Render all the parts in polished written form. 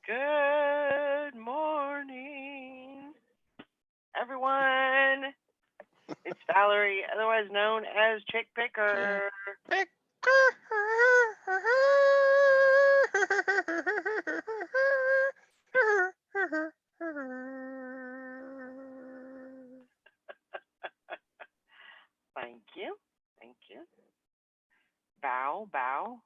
Good morning, everyone. It's Valerie, otherwise known as Chick Check. Picker. Pick. Thank you. Thank you. Bow, bow.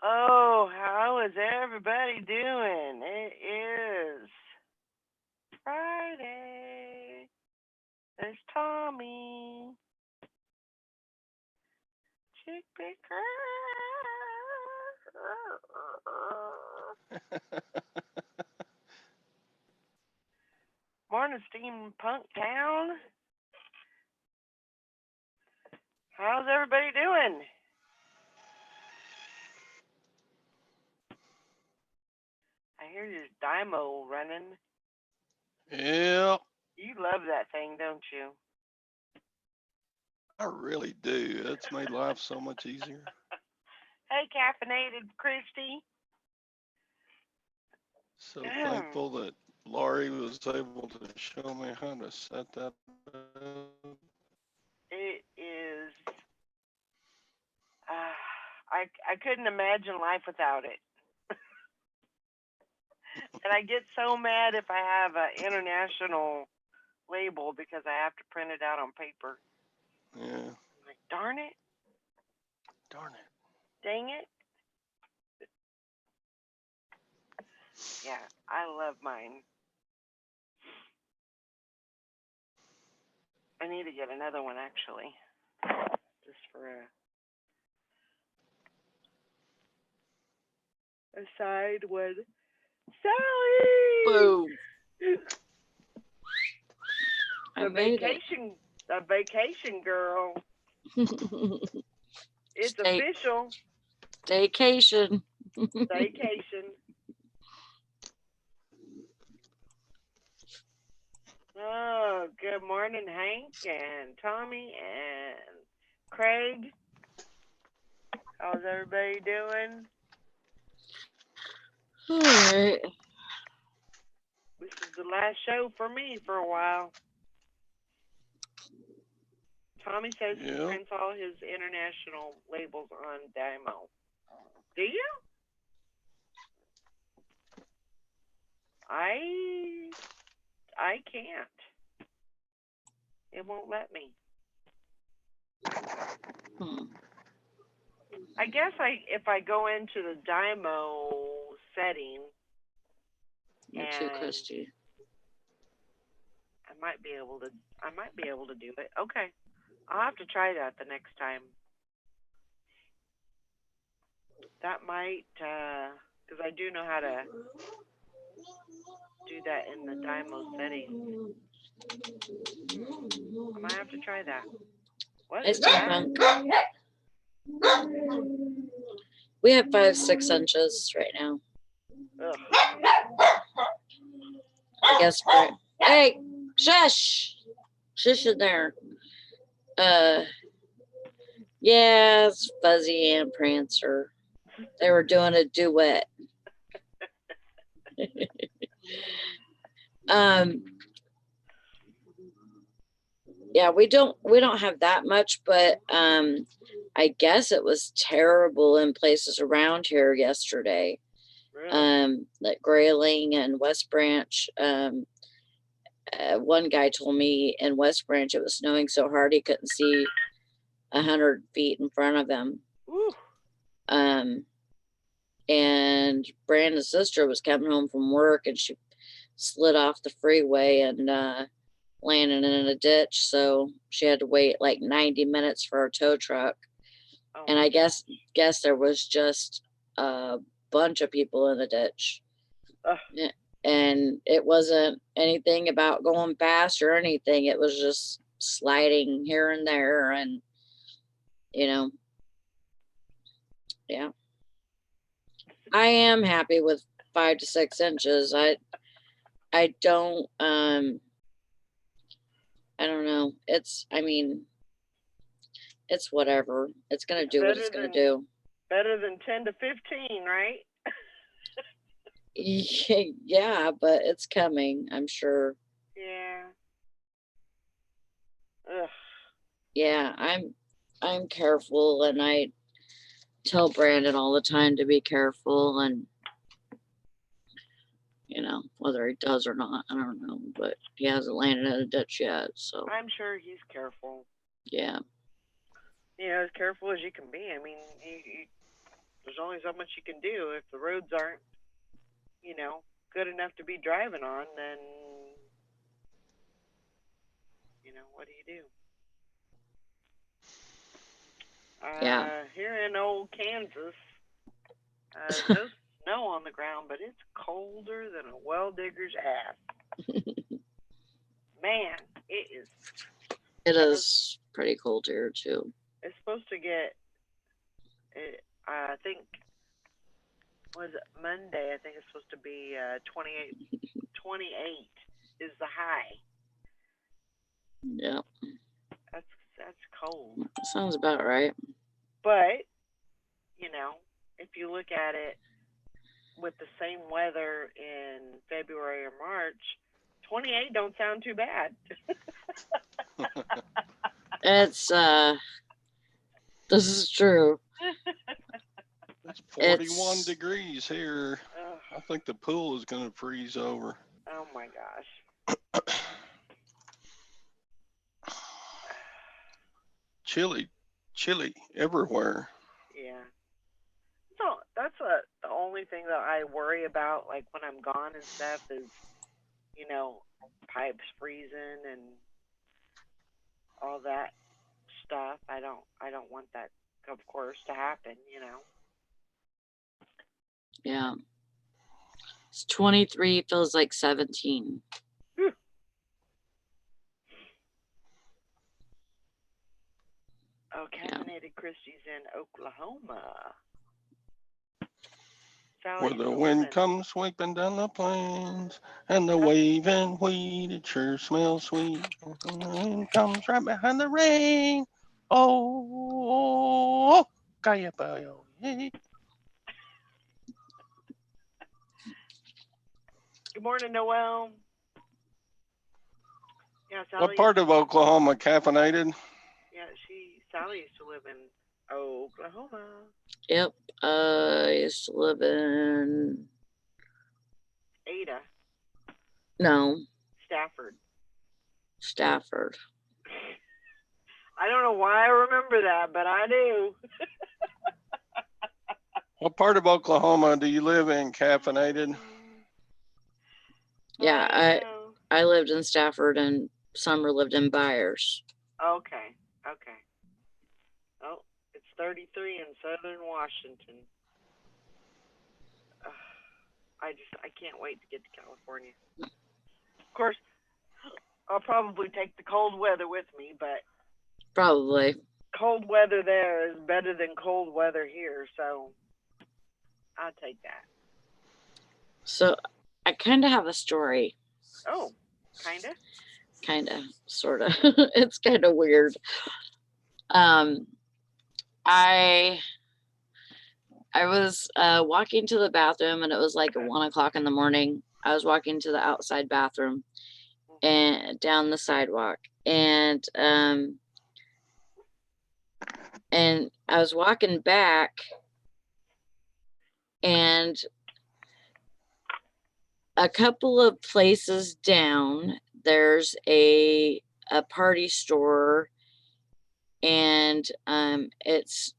Oh, how is everybody doing? It is Friday. There's Tommy. Chick Picker. Morning, Steampunk Town. How's everybody doing? I hear there's Dymo running. Yeah, You love that thing, don't you? I really do. It's made life so much easier. Hey, caffeinated Christy. So thankful that Laurie was able to show me how to set that up. It is. I couldn't imagine life without it. And I get so mad if I have an international label because I have to print it out on paper. Yeah. I'm like, darn it, Darn it. dang it. Yeah, I love mine. I need to get another one actually, just for a side one. Sally! Boom. I The made vacation, the vacation girl. it. It's Stay- official. Staycation. Vacation. Oh, good morning, Hank and Tommy and Craig. How's everybody doing? All right. This is the last show for me for a while. Tommy says he Yeah. prints all his international labels on Dymo. Do you? I can't. It won't let me. I guess if I go into the Dymo setting, You too, Christy. I might be able to do it. Okay. I'll have to try that the next time. That might because I do know how to do that in the Dymo settings. I might have to try that. What is It's that? punk. We have 5-6 inches right now. Ugh. I guess. Hey, shush! Shush in there. Yeah, it's Fuzzy and Prancer. They were doing a duet. Yeah, we don't have that much, but I guess it was terrible in places around here yesterday. Really? Like Grayling and West Branch. One guy told me in West Branch it was snowing so hard he couldn't see 100 feet in front of him. Ooh. And Brandon's sister was coming home from work and she slid off the freeway and landed in a ditch. So she had to wait like 90 minutes for a tow truck. Oh. And I guess there was just a bunch of people in the ditch. And it wasn't anything about going fast or anything. It was just sliding here and there. And, yeah. I am happy with 5 to 6 inches. I don't, I don't know. It's whatever. It's going to do what it's going to do. Better than 10 to 15, right? Yeah, but it's coming, I'm sure. Yeah. Ugh. Yeah, I'm careful, and I tell Brandon all the time to be careful, and whether he does or not, I don't know, but he hasn't landed in a ditch yet, so I'm sure he's careful. yeah. As careful as you can be. I mean, there's only so much you can do. If the roads aren't, good enough to be driving on, then, what do you do? Yeah. Here in old Kansas, no snow on the ground, but it's colder than a well digger's ass. Man, it is. It is pretty cold here too. It's supposed to get, I think, was it Monday? I think it's supposed to be 28 is the high. Yeah. That's cold. Sounds about right. But, if you look at it with the same weather in February or March, 28 don't sound too bad. It's this is true. It's 41 degrees here. I think the pool is going to freeze over. Oh my gosh. Chilly everywhere. Yeah. So that's the only thing that I worry about, like when I'm gone and stuff, is pipes freezing and all that stuff. I don't want that, of course, to happen. Yeah. It's 23, feels like 17. Whew. Oh, Caffeinated Christie's in Oklahoma. Where the wind comes sweeping down the plains and the waving wheat, it sure smells sweet. And the wind comes right behind the rain. Oh, Kayabayo. Good morning, Noel. Yeah, Sally. What part of Oklahoma? Caffeinated? Yeah, Sally used to live in Oklahoma. Yep. I used to live in Ada. No. Stafford. I don't know why I remember that, but I do. What part of Oklahoma do you live in, Caffeinated? Yeah, I lived in Stafford, and Summer lived in Byers. Okay. Oh, it's 33 in southern Washington. I can't wait to get to California. Of course, I'll probably take the cold weather with me, but probably cold weather there is better than cold weather here, so I'll take that. So I kind of have a story. Oh, kind of? Kind of, sort of. It's kind of weird. I was walking to the bathroom, and it was like 1 o'clock in the morning. I was walking to the outside bathroom and down the sidewalk, and I was walking back, and a couple of places down, there's a party store, and it's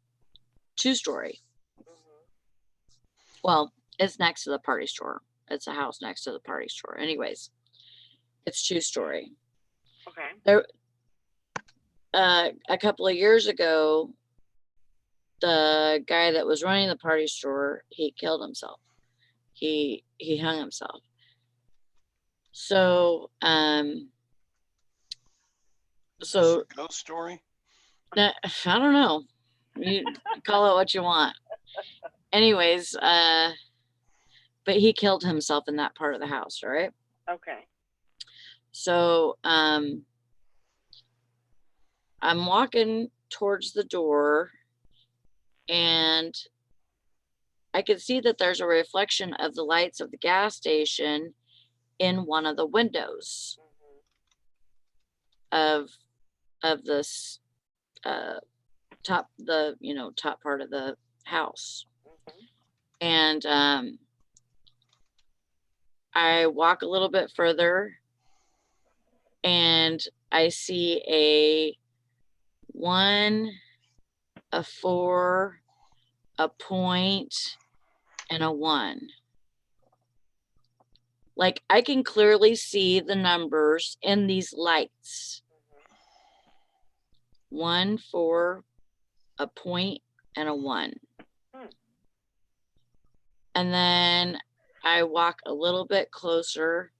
2-story. Well, it's next to the party store. It's a house next to the party store. Anyways, it's 2-story. Okay. There, a couple of years ago, the guy that was running the party store, he killed himself. He hung himself. So, So a ghost story? I don't know. You call it what you want. Anyways, but he killed himself in that part of the house, right? Okay. So, I'm walking towards the door, and I could see that there's a reflection of the lights of the gas station in one of the windows of this top part of the house. And I walk a little bit further and I see a 1, a 4, a point, and a 1. Like, I can clearly see the numbers in these lights. 1, 4, a point, and a 1. And then I walk a little bit closer,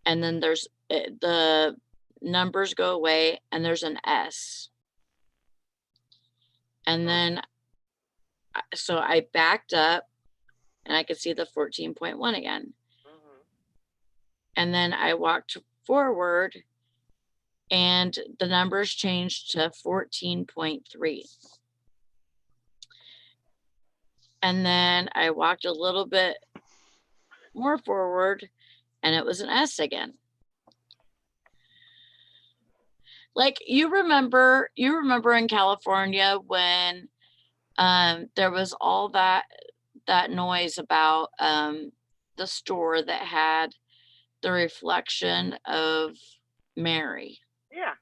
and then there's the numbers go away, and there's an S. And then, so I backed up, and I could see the 14.1 again. And then I walked forward, and the numbers changed to 14.3. And then I walked a little bit more forward, and it was an S again. Like, you remember in California when there was all that noise about the store that had the reflection of Mary. Yeah.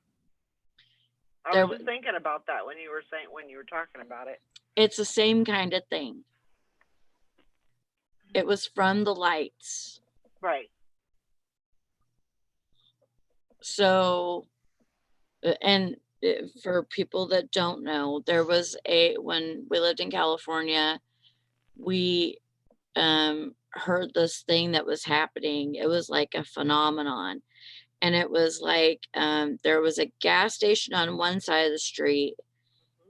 I was just thinking about that when you were talking about it. It's the same kind of thing. It was from the lights. Right. So, and for people that don't know, there was when we lived in California, we heard this thing that was happening. It was like a phenomenon. And it was like there was a gas station on one side of the street,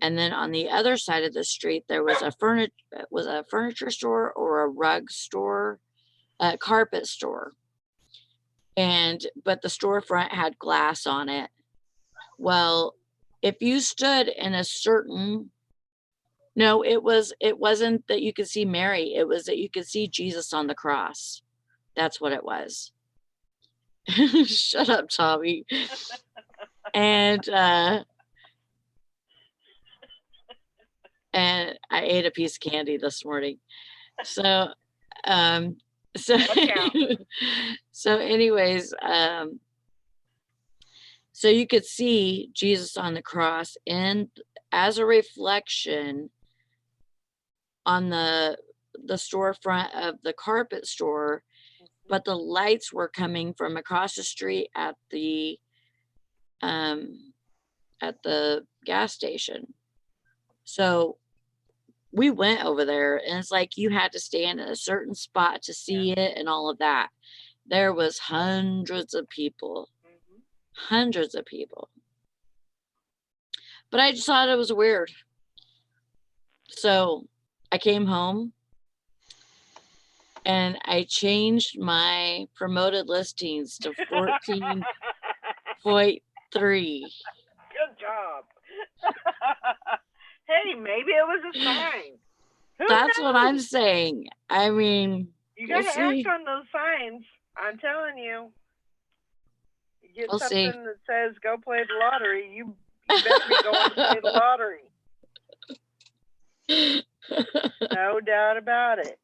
and then on the other side of the street there was a furniture store or a rug store, a carpet store, but the storefront had glass on it. Well, if you stood in a certain, no, it wasn't that you could see Mary, it was that you could see Jesus on the cross. That's what it was. Shut up, Tommy. And I ate a piece of candy this morning. So anyways, so you could see Jesus on the cross, and as a reflection on the storefront of the carpet store, but the lights were coming from across the street at the gas station. So we went over there, and it's like you had to stand in a certain spot to see it and all of that. There was hundreds of people. But I just thought it was weird. So I came home and I changed my promoted listings to 14.3. Good job. Hey, maybe it was a sign. That's what I'm saying. I mean, you gotta act on those signs. I'm telling you. You get something that says go play the lottery, you better be going to play the lottery. No doubt about it.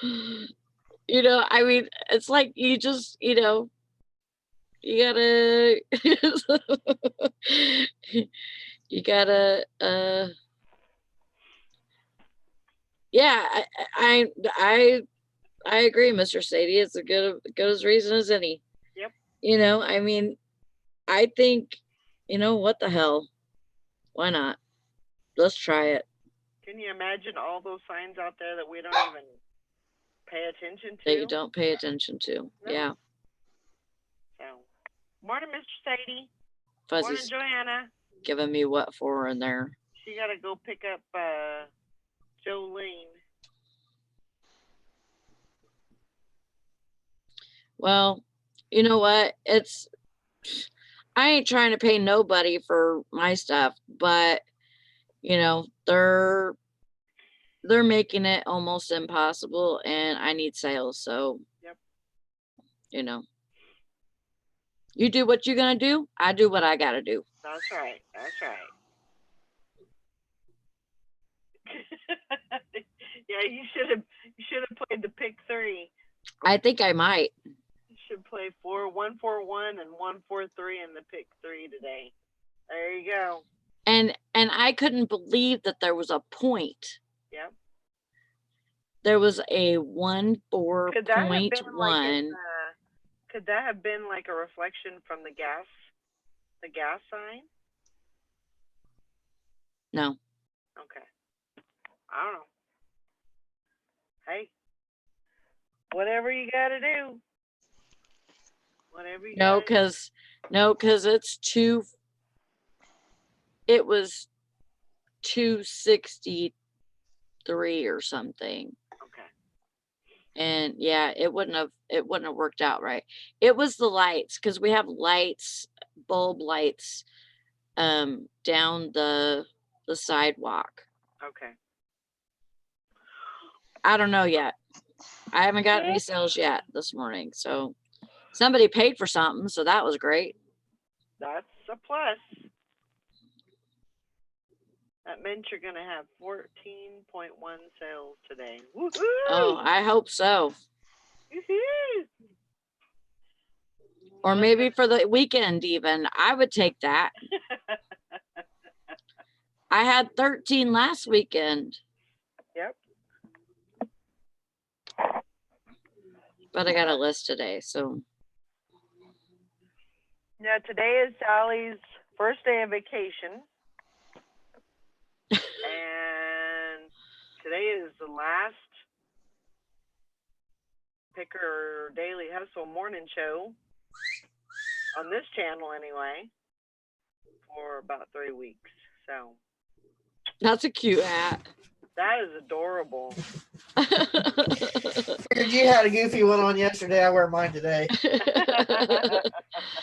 I mean, it's like you just, you gotta, yeah, I agree, Mr. Sadie. It's a good as reason as any. Yep. I mean, I think, what the hell? Why not? Let's try it. Can you imagine all those signs out there that we don't even pay attention to? That you don't pay attention to. No. Yeah. So, morning, Mr. Sadie. Fuzzy's morning, Joanna. Giving me what for in there. She got to go pick up Jolene. Well, you know what? I ain't trying to pay nobody for my stuff, but they're they're making it almost impossible, and I need sales. So, Yep. You know, you do what you're gonna do. I do what I gotta do. That's right. That's right. Yeah, you should have played the pick 3. I think I might. You should play 141 and 143 in the pick 3 today. There you go. And I couldn't believe that there was a point. Yep. There was a 1.4.1. Could that have been like a reflection from the gas sign? No. Okay. I don't know. Hey, whatever you got to do. Whatever you No, got to do. because it was 263 or something. Okay. And yeah, it wouldn't have worked out right. It was the lights, because we have lights, bulb lights, down the sidewalk. Okay. I don't know yet. I haven't got any sales yet this morning. So somebody paid for something, so that was great. That's a plus. That meant you're going to have 14.1 sales today. Woohoo! Oh, I hope so. Woohoo! Or maybe for the weekend even. I would take that. I had 13 last weekend. Yep. But I got a list today, so. Yeah, today is Sally's first day of vacation. And today is the last Picker Daily Hustle morning show on this channel anyway for about 3 weeks. So that's a cute hat. That is adorable. Figured you had a goofy one on yesterday. I wear mine today.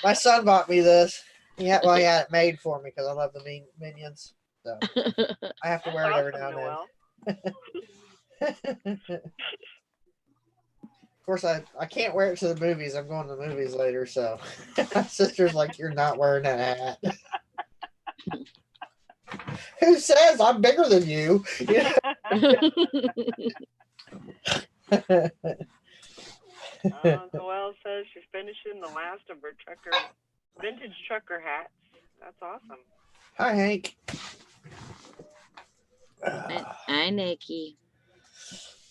My son bought me this. He had it made for me because I love the Minions. So I have to wear it every now and then. Of course, I can't wear it to the movies. I'm going to the movies later, so my sister's like, "You're not wearing that hat." Who says I'm bigger than you? Noelle says she's finishing the last of her vintage trucker hats. That's awesome. Hi, Hank. Hi, Nikki.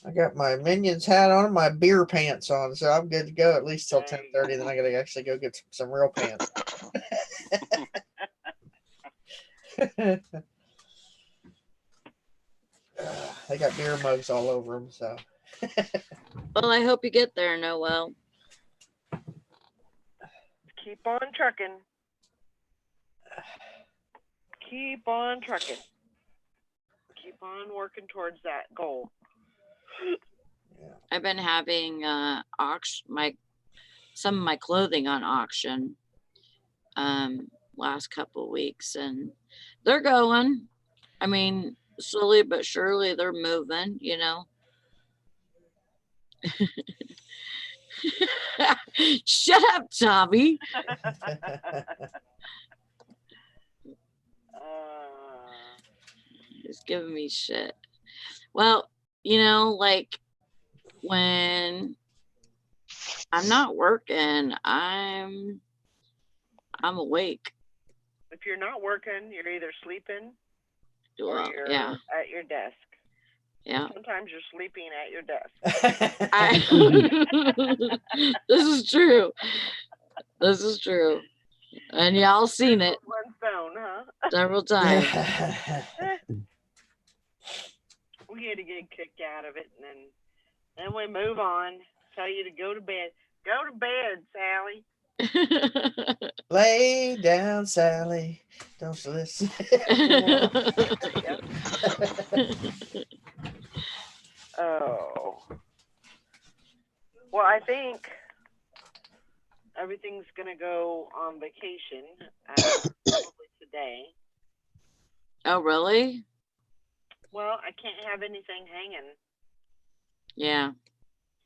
I got my Minions hat on and my beer pants on, so I'm good to go at least till 10:30. Then I got to actually go get some real pants. They got beer mugs all over them, so. Well, I hope you get there, Noelle. Keep on trucking. Keep on trucking. Keep on working towards that goal. Yeah. I've been having some of my clothing on auction last couple of weeks, and they're going. I mean, slowly but surely they're moving, you know. Shut up, Tommy. He's giving me shit. Well, you know, like when I'm not working, I'm awake. If you're not working, you're either sleeping or you're at your desk. Yeah. Sometimes you're sleeping at your desk. This is true. This is true. And y'all seen it. One phone, huh? Several times. We had to get a kick out of it, and then we move on. Tell you to go to bed. Go to bed, Sally. Lay down, Sally. Don't you listen. Oh. Well, I think everything's going to go on vacation probably today. Oh, really? Well, I can't have anything hanging. Yeah.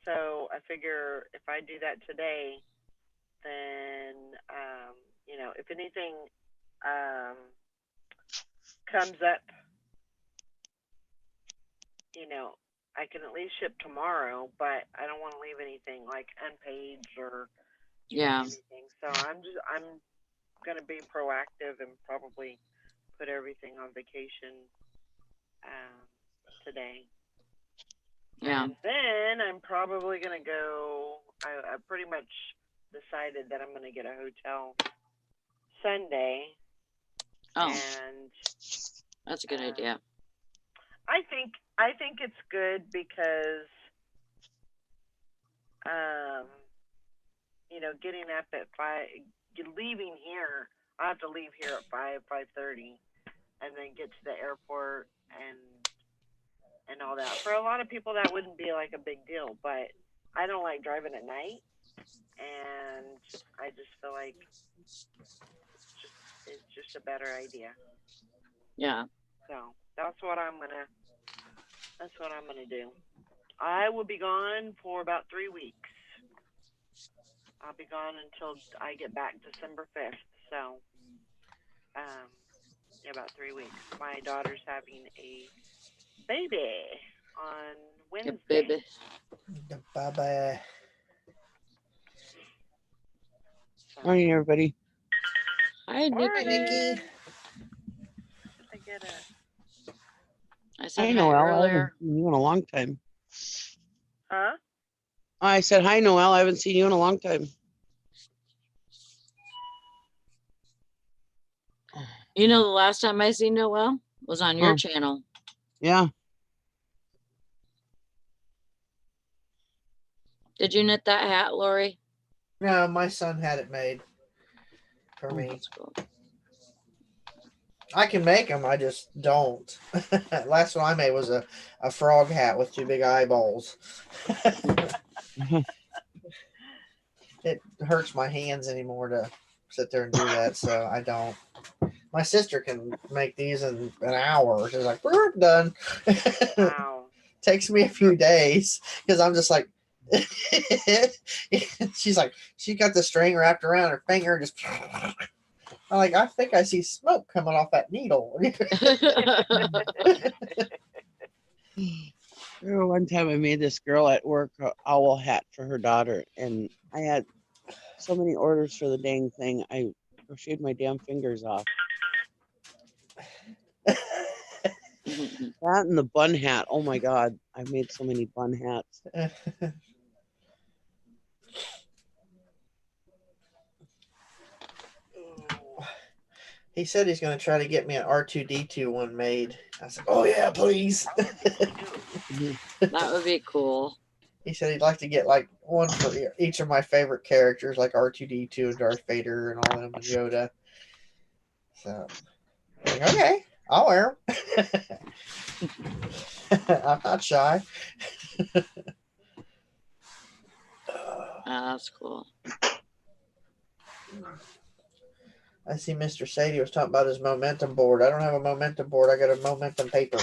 So I figure if I do that today, then if anything comes up, I can at least ship tomorrow, but I don't want to leave anything like unpaid or anything. So I'm gonna be proactive and probably put everything on vacation today. Yeah. And then I'm probably gonna go. I pretty much decided that I'm gonna get a hotel Sunday. Oh, and that's a good idea. I think it's good because getting up at 5, leaving here. I have to leave here at 5:30, and then get to the airport and all that. For a lot of people, that wouldn't be like a big deal, but I don't like driving at night, and I just feel like it's just a better idea. Yeah. So that's what I'm gonna do. I will be gone for about 3 weeks. I'll be gone until I get back December 5th. So, about 3 weeks. My daughter's having a baby on Wednesday. Baby. Bye-bye. Morning, everybody. Hi, Nikki. Hi, Nikki. I said hi Noelle. I haven't earlier. seen you in a long time. Huh? I said, hi, Noelle. I haven't seen you in a long time. You know, the last time I seen Noelle was on your channel. Yeah. Did you knit that hat, Lori? No, my son had it made for me. That's cool. I can make them. I just don't. Last one I made was a frog hat with 2 big eyeballs. It hurts my hands anymore to sit there and do that, so I don't. My sister can make these in an hour. She's like, we're done. Wow. Takes me a few days because I'm just like, she's like, she got the string wrapped around her finger. Just, I'm like, I think I see smoke coming off that needle. One time I made this girl at work an owl hat for her daughter, and I had so many orders for the dang thing. I crocheted my damn fingers off. That and the bun hat. Oh my God. I've made so many bun hats. He said he's going to try to get me an R2D2 one made. I said, oh yeah, please. That would be cool. He said he'd like to get like one for each of my favorite characters, like R2D2 and Darth Vader and all of them, and Yoda. So, like, okay, I'll wear them. I'm not shy. That's cool. I see Mr. Sadie was talking about his momentum board. I don't have a momentum board. I got a momentum paper.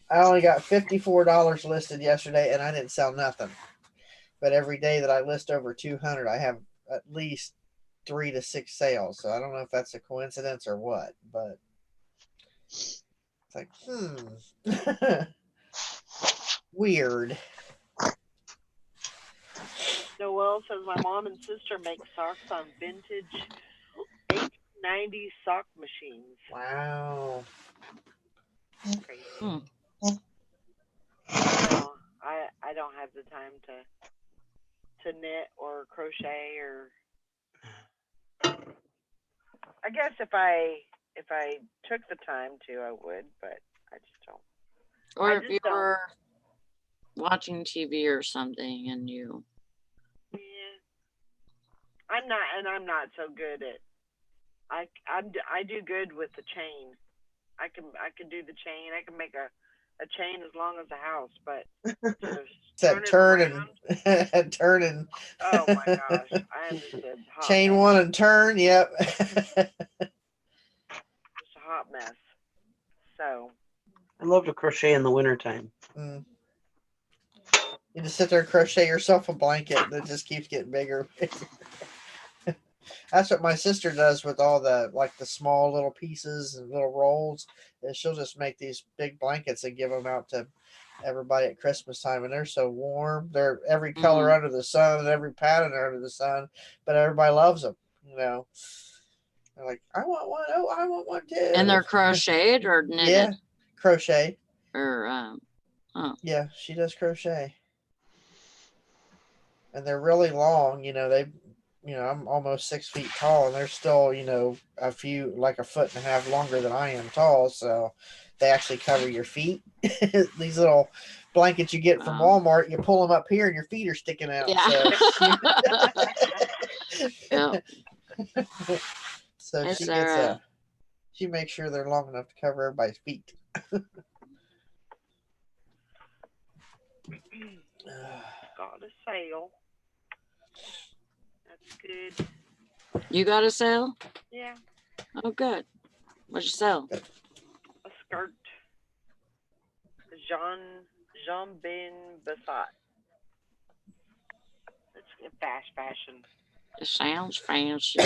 I only got $54 listed yesterday, and I didn't sell nothing. But every day that I list over 200, I have at least 3 to 6 sales. So I don't know if that's a coincidence or what, but it's like, weird. Noelle says my mom and sister make socks on vintage 1890 sock machines. Wow. Crazy. So I don't have the time to knit or crochet or. I guess if I took the time to, I would, but I just don't. Or if you were watching TV or something and you. Yeah. I'm not so good at. I do good with the chain. I can do the chain. I can make a chain as long as a house, but turning. Oh my gosh, I understood. Chain mess. 1 and turn. Yep. Just a hot mess. So. I love to crochet in the wintertime. Mm. You just sit there and crochet yourself a blanket that just keeps getting bigger. That's what my sister does with all the the small little pieces and little rolls. Is she'll just make these big blankets and give them out to everybody at Christmas time, and they're so warm. They're every color under the sun and every pattern under the sun, but everybody loves them. They're like, I want one. Oh, I want one too. And they're crocheted or knitted? Yeah, crochet. Or Yeah, she does crochet, and they're really long. I'm almost 6 feet tall, and they're still, a few, like a foot and a half longer than I am tall. So they actually cover your feet. These little blankets you get from Walmart, you pull them up here, and your feet are sticking out. Yeah. So, Yeah. so she makes sure they're long enough to cover everybody's feet. Got a sale. That's good. You got a sale? Yeah. Oh, good. What'd you sell? A skirt. Jean Ben Bassat. It's fast fashion. It sounds fancy.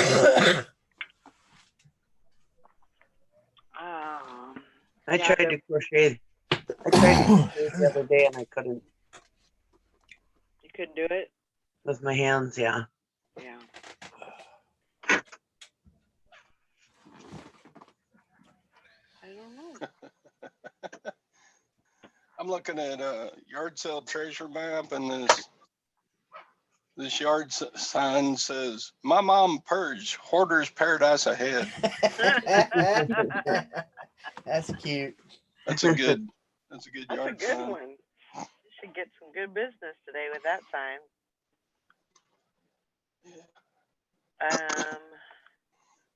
I tried to crochet. The other day and I couldn't. You couldn't do it? With my hands, yeah. Yeah. I don't know. I'm looking at a yard sale treasure map, and this yard sign says, "My mom purged, hoarder's paradise ahead." That's cute. That's a good That's a yard good sign. one. You should get some good business today with that sign.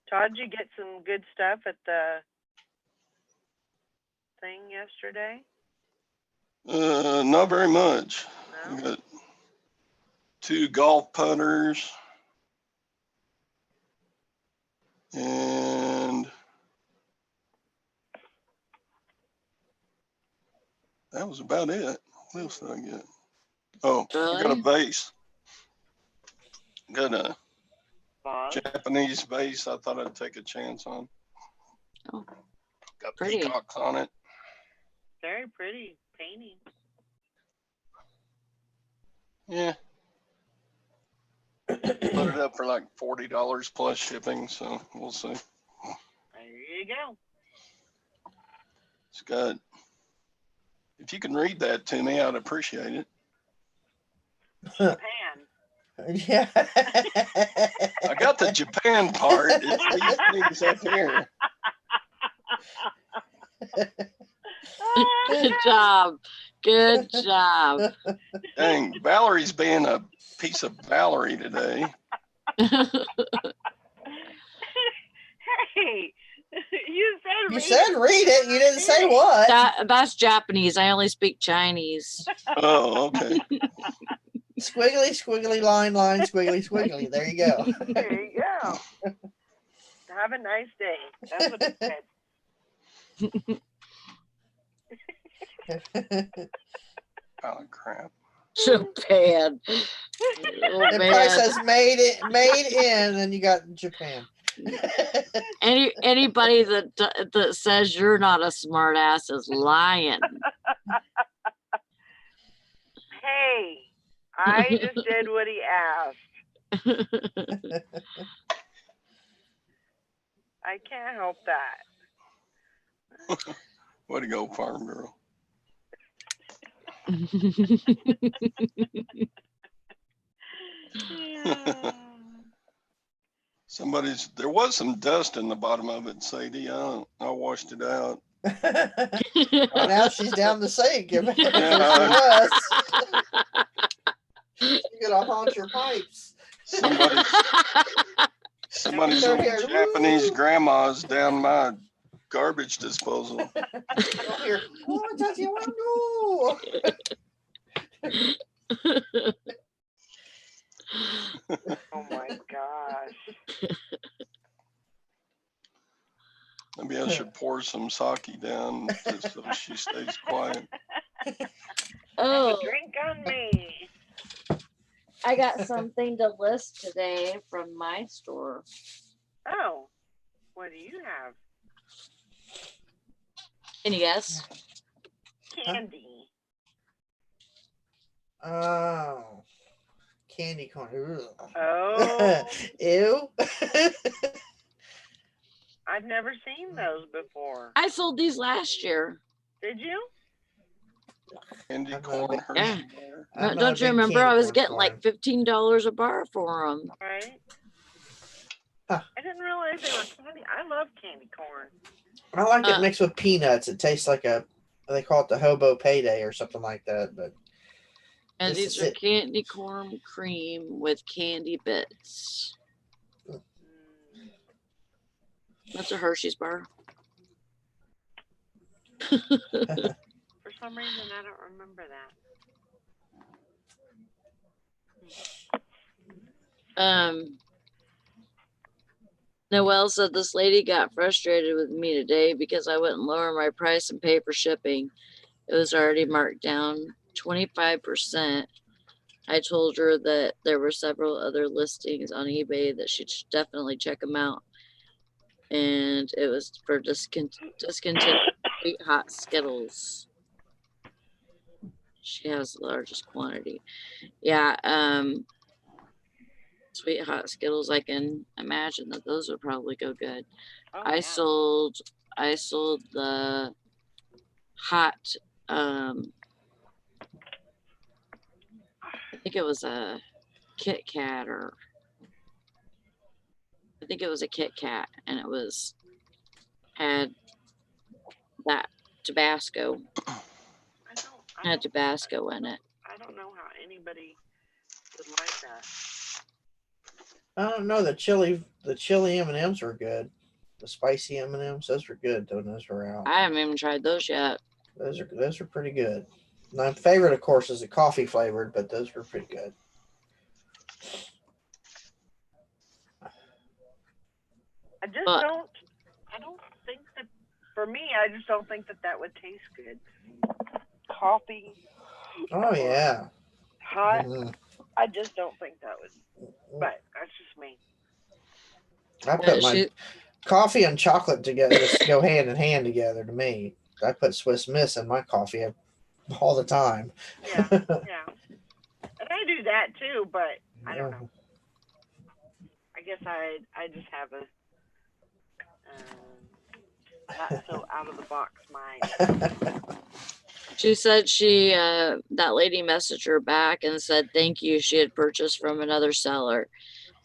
Todd, did you get some good stuff at the thing yesterday? Not very much. No? I got 2 golf putters and that was about it. What else did I get? Oh, I got a vase. Got a Japanese vase I thought I'd take a chance on. Oh, got pretty. peacocks on it. Very pretty painting. Yeah. Put it up for like $40 plus shipping, so we'll see. There you go. It's got, if you can read that to me, I'd appreciate it. Japan. Yeah. I got the Japan part. It's these things up here. Good job. Good job. Dang, Valerie's being a piece of Valerie today. Hey, you said read it. You didn't say what. That's Japanese. I only speak Chinese. Oh, okay. Squiggly, squiggly, line, squiggly, squiggly. There you go. There you go. Have a nice day. That's what it said. Oh, crap. Japan. The price says made in, and you got Japan. Anybody that says you're not a smart ass is lying. Hey, I just did what he asked. I can't help that. Way to go, farm girl. There was some dust in the bottom of it, Sadie. I washed it out. Well, now she's down the sink. If she was, you're gonna haunt your pipes. Somebody's little Japanese grandma's down my garbage disposal. Here, oh, touch your window. Oh my gosh. Maybe I should pour pour some sake down just so she stays quiet. Oh, Drink on me. I got something to list today from my store. Oh, what do you have? Can you guess? Candy. Oh, candy corn. Ugh. Oh, Ew. I've never seen those before. I sold these last year. Did you? Candy I'm corn, not- Yeah. Hershey bar. I'm not Don't a you big remember? candy I was corn getting like fan. $15 a bar for them. Right. Huh. I didn't realize they were candy. I love candy corn. I like it mixed with peanuts. It tastes like they call it the hobo payday or something like that. But And this these is are it. candy corn cream with candy bits. That's a Hershey's bar. For some reason, I don't remember that. Noelle said this lady got frustrated with me today because I wouldn't lower my price and pay for shipping. It was already marked down 25%. I told her that there were several other listings on eBay that she should definitely check them out. And it was for discontinued sweet hot Skittles. She has the largest quantity. Yeah, sweet hot Skittles, I can imagine that those would probably go good. Oh, I yeah. sold the hot I think it was a Kit Kat, or I think it was a Kit Kat, and it had that Tabasco. Had Tabasco in it. I don't know how anybody would like that. I don't know. The chili M&Ms were good. The spicy M&Ms, those were good. Those were out. I haven't even tried those yet. Those are pretty good. My favorite, of course, is the coffee flavored, but those were pretty good. I don't think that, for me, I just don't think that would taste good. Coffee. Oh, yeah. Hot. Mm-hmm. I just don't think that would, but that's just me. I put my coffee and chocolate together, just go hand in hand together to me. I put Swiss Miss in my coffee all the time. Yeah, yeah. And I do that too, but I don't know. I guess I just have a not so out of the box mind. She said that lady messaged her back and said thank you. She had purchased from another seller,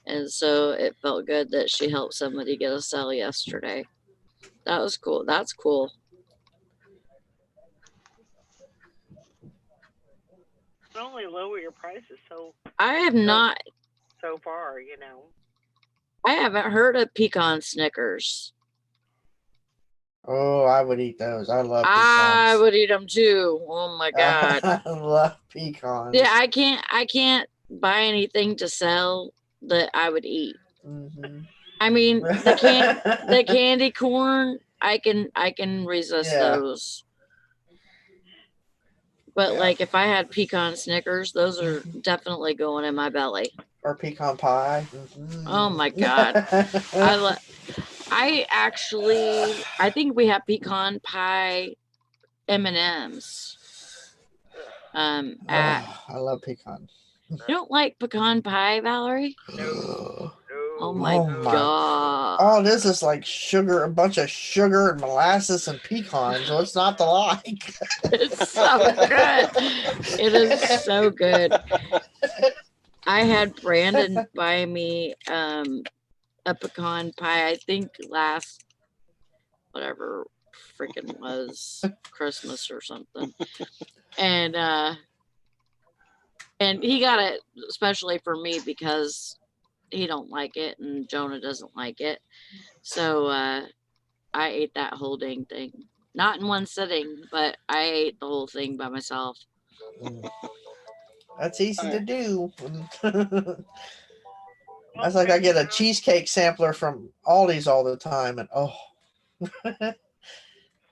and so it felt good that she helped somebody get a sale yesterday. That was cool. That's cool. Only lower your prices I have not so far, you know. I haven't heard of pecan Snickers. Oh, I would eat those. I love pecans. I would eat them too. Oh my god. I love pecans. Yeah, I can't buy anything to sell that I would eat. Mm-hmm. I mean, the candy corn, I can resist those. But like if I had pecan Snickers, those are definitely going in my belly. Or pecan pie. Mm-hmm. Oh my god. I think we have pecan pie M&Ms. I love pecan. You don't like pecan pie, Valerie? No. Oh my god. Oh, this is like sugar, a bunch of sugar and molasses and pecans. What's not to like? It's so good. It is so good. I had Brandon buy me a pecan pie, I think last whatever freaking was Christmas or something. And he got it especially for me because he don't like it and Jonah doesn't like it. So I ate that whole dang thing. Not in one sitting, but I ate the whole thing by myself. That's easy to do. That's like I get a cheesecake sampler from Aldi's all the time, and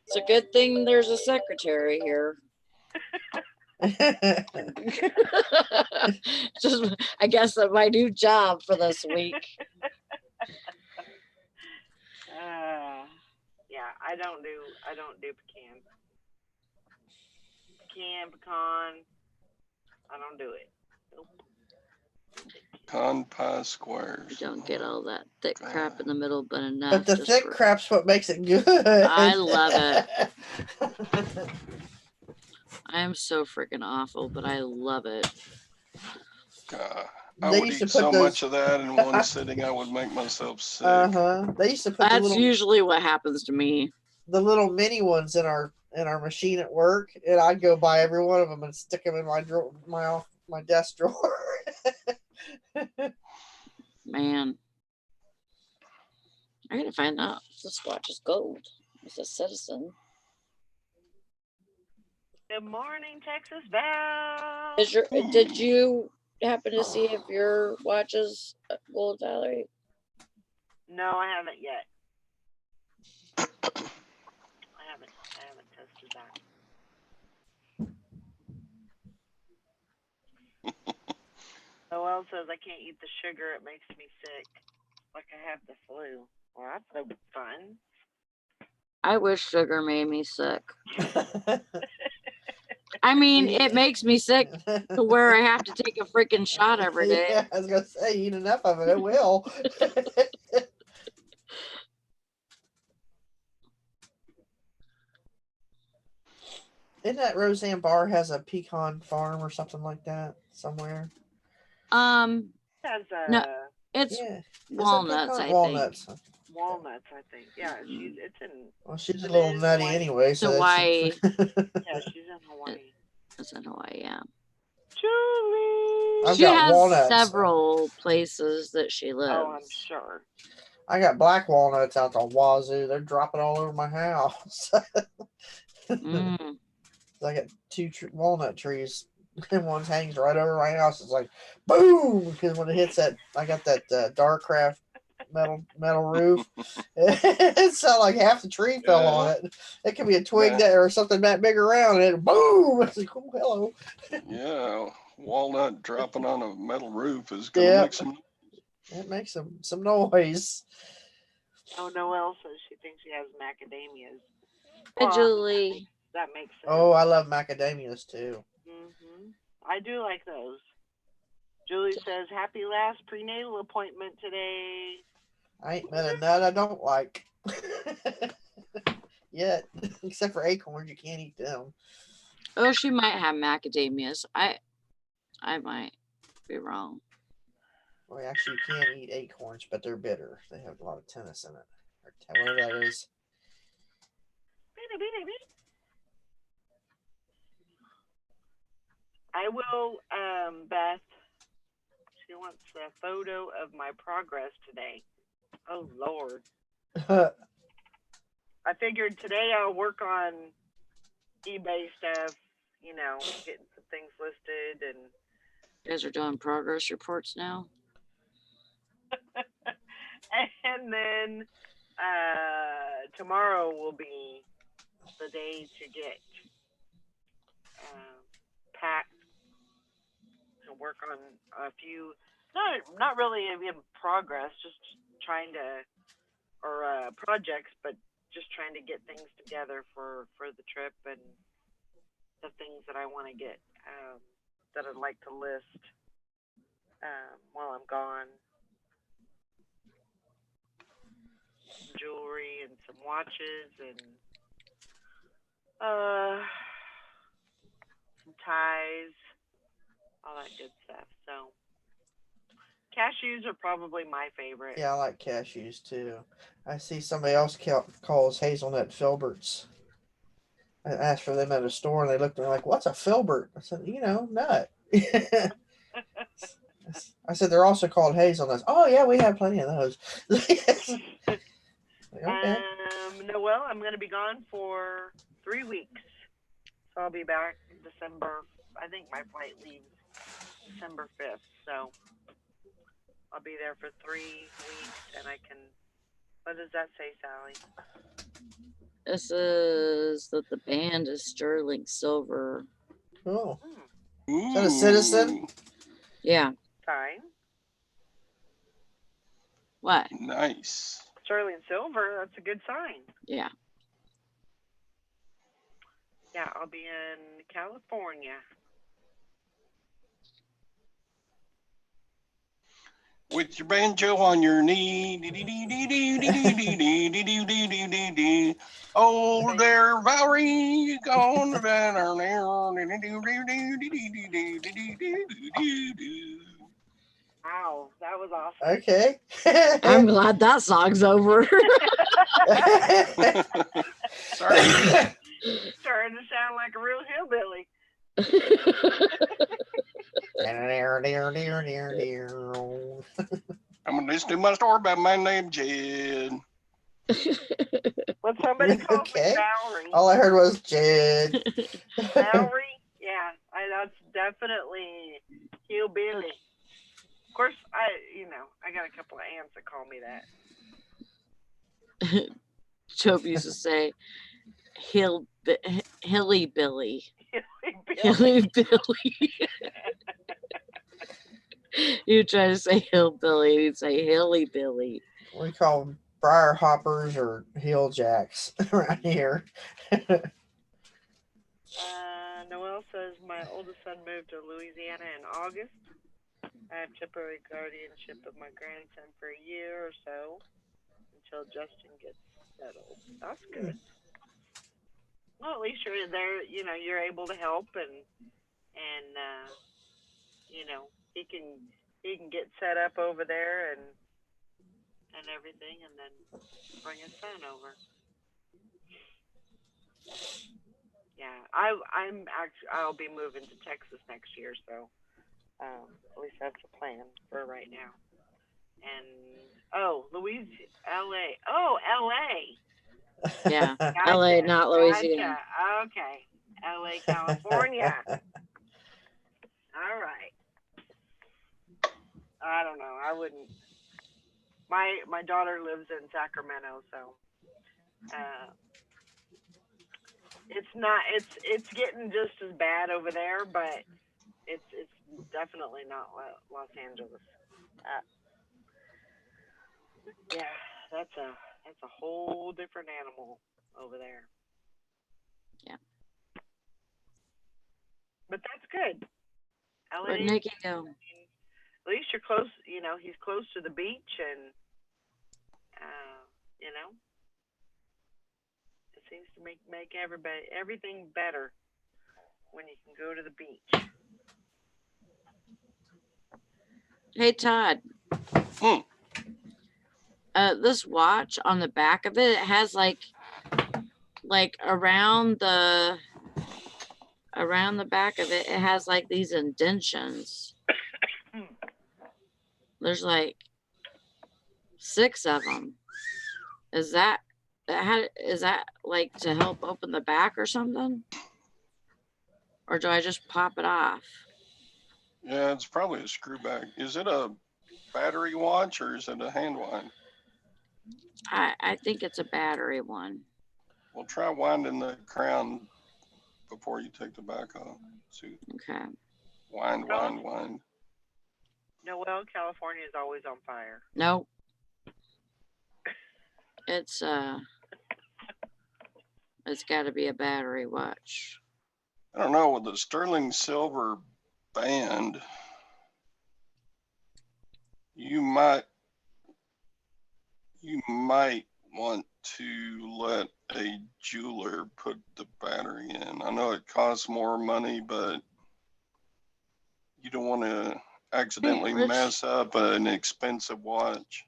It's a good thing there's a secretary here. Just, I guess that's my new job for this week. Yeah, I don't do pecan. Pecan. I don't do it. Nope. Pecan pie squares. I don't get all that thick crap in the middle, but enough. But the thick crap's what makes it good. I love it. I am so freaking awful, but I love it. I would eat so much of that in one sitting, I would make myself sick. They used to put That's usually what happens to me. The little mini ones in our machine at work, and I'd go buy every one of them and stick them in my drawer, my desk drawer. Man, I gotta find out if this watch is gold. It's a Citizen. Good morning, Texas Val. Did you happen to see if your watch is gold, Valerie? No, I haven't yet. I haven't tested that. Noelle says I can't eat the sugar. It makes me sick. Like I have the flu. Well, that's no fun. I wish sugar made me sick. I mean, it makes me sick to where I have to take a freaking shot every day. Yeah, I was going to say, eat enough of it, it will. Isn't that Roseanne Barr has a pecan farm or something like that somewhere? No, it's walnuts. I think. Walnuts, I think. Yeah, it's in. Well, she's a little nutty anyway. So Hawaii. Yeah, she's in Hawaii. It's in Hawaii, yeah. Julie. She has walnuts. Several places that she lives. Oh, I'm sure. I got black walnuts out the wazoo. They're dropping all over my house. I got 2 walnut trees, and one hangs right over my house. It's like, boom! Because when it hits that, I got that Darkcraft metal roof. It sounded like half the tree fell on it. It could be a twig or something that big around, and boom! It's like, oh, hello. Yeah, walnut dropping on a metal roof is gonna make some. It makes some noise. Oh, Noelle says she thinks she has macadamias. Well, Julie. That makes sense. Oh, I love macadamias too. I do like those. Julie says, happy last prenatal appointment today. I ain't met a nut I don't like. Yet. Except for acorns, you can't eat them. Oh, she might have macadamias. I might be wrong. Well, actually, you can eat acorns, but they're bitter. They have a lot of tennis in it. Or whatever that is. I will, Beth. She wants a photo of my progress today. Oh, Lord. I figured today I'll work on eBay stuff, getting some things listed. And you guys are doing progress reports now? And then tomorrow will be the day to get packed and work on a few, not really in progress, just trying to, or projects, but just trying to get things together for the trip and the things that I want to get, that I'd like to list while I'm gone. Some jewelry and some watches and some ties, all that good stuff. So cashews are probably my favorite. Yeah, I like cashews too. I see somebody else calls hazelnut filberts. I asked for them at a store and they looked at me like, what's a filbert? I said, nut. I said, they're also called hazelnuts. Oh, yeah, we have plenty of those. Okay. Noelle, I'm going to be gone for 3 weeks. So I'll be back December. I think my flight leaves December 5th. So I'll be there for 3 weeks and I can, what does that say, Sally? It says that the band is sterling silver. Oh, Ooh. that a citizen? Yeah. Fine. What? Nice. Sterling silver, that's a good sign. Yeah. Yeah, I'll be in California. With your banjo on your knee. Oh, there, Valerie, gone down there. Wow, that was awesome. Okay. I'm glad that song's over. Sorry. Starting to sound like a real hillbilly. I'm gonna listen to my story about my name, Jed. When somebody calls Okay. me Valerie. All I heard was Jed. Valerie? Yeah, that's definitely hillbilly. Of course, I got a couple of aunts that call me that. Job used to say, Hilly Billy. Hillbilly. Hilly Billy. You try to say hillbilly, you'd say Hilly Billy. We call them briar hoppers or hill jacks around here. Noel says my oldest son moved to Louisiana in August. I have temporary guardianship of my grandson for a year or so until Justin gets settled. That's good. Well, at least you're there. You're able to help, and he can get set up over there and everything, and then bring his son over. Yeah, I'll be moving to Texas next year, so at least that's the plan for right now. And L.A. Oh, L.A. Yeah, Gotcha. LA, not Louisiana. Gotcha. Okay, L.A., California. All right. I don't know. I wouldn't. My daughter lives in Sacramento, so it's not. It's getting just as bad over there, but it's definitely not Los Angeles. Yeah, that's a whole different animal over there. Yeah. But that's good. Where'd Nikki go? At least you're close. He's close to the beach, and it seems to make everything better when you can go to the beach. Hey, Todd. This watch on the back of it has like around the back of it has like these indentions. There's like 6 of them. Is that like to help open the back or something? Or do I just pop it off? Yeah, it's probably a screw back. Is it a battery watch or is it a hand wind? I think it's a battery one. Well, try winding the crown before you take the back off. See. Okay. Wind. Noel, California is always on fire. Nope. It's got to be a battery watch. I don't know, with the sterling silver band, you might want to let a jeweler put the battery in. I know it costs more money, but you don't want to accidentally mess up an expensive watch.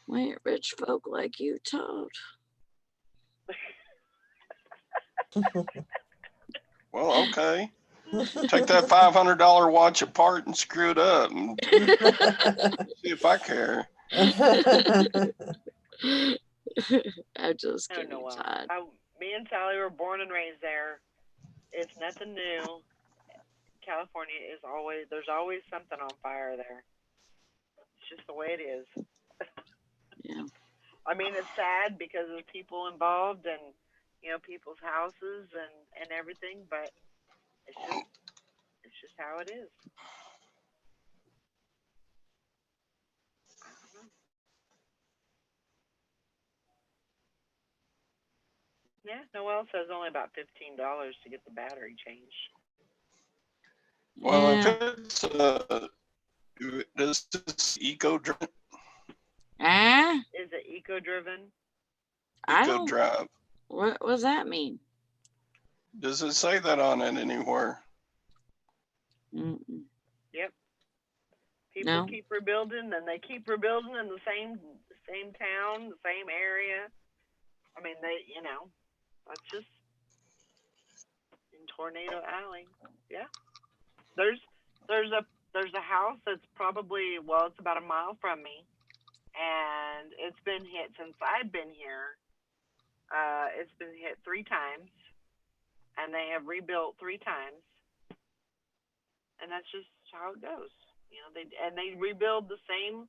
Why ain't rich folk like you, Todd? Well, okay. Take that $500 watch apart and screw it up and see if I care. I'm just kidding, Todd. Me and Sally were born and raised there. It's nothing new. California there's always something on fire there. It's just the way it is. Yeah. I mean, it's sad because of people involved and, people's houses and everything, but it's just how it is. I don't know. Yeah, Noelle says only about $15 to get the battery changed. Well, Yeah. if it's does this eco Is it eco-driven? I eco don't. drive? What does that mean? Does it say that on it anywhere? Mm-mm. Yep. People No. keep rebuilding, and they keep rebuilding in the same town, the same area. I mean, that's just in Tornado Alley. Yeah. There's a house that's probably, it's about a mile from me, and it's been hit since I've been here. It's been hit 3 times, and they have rebuilt 3 times, and that's just how it goes. They rebuild the same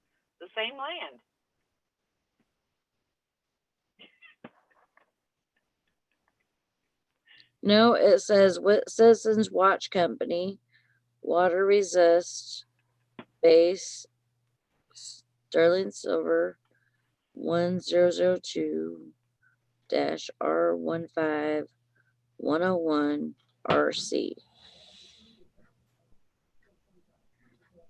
land. No, it says Citizens Watch Company, water resist, base, sterling silver, 1002-R15101 RC.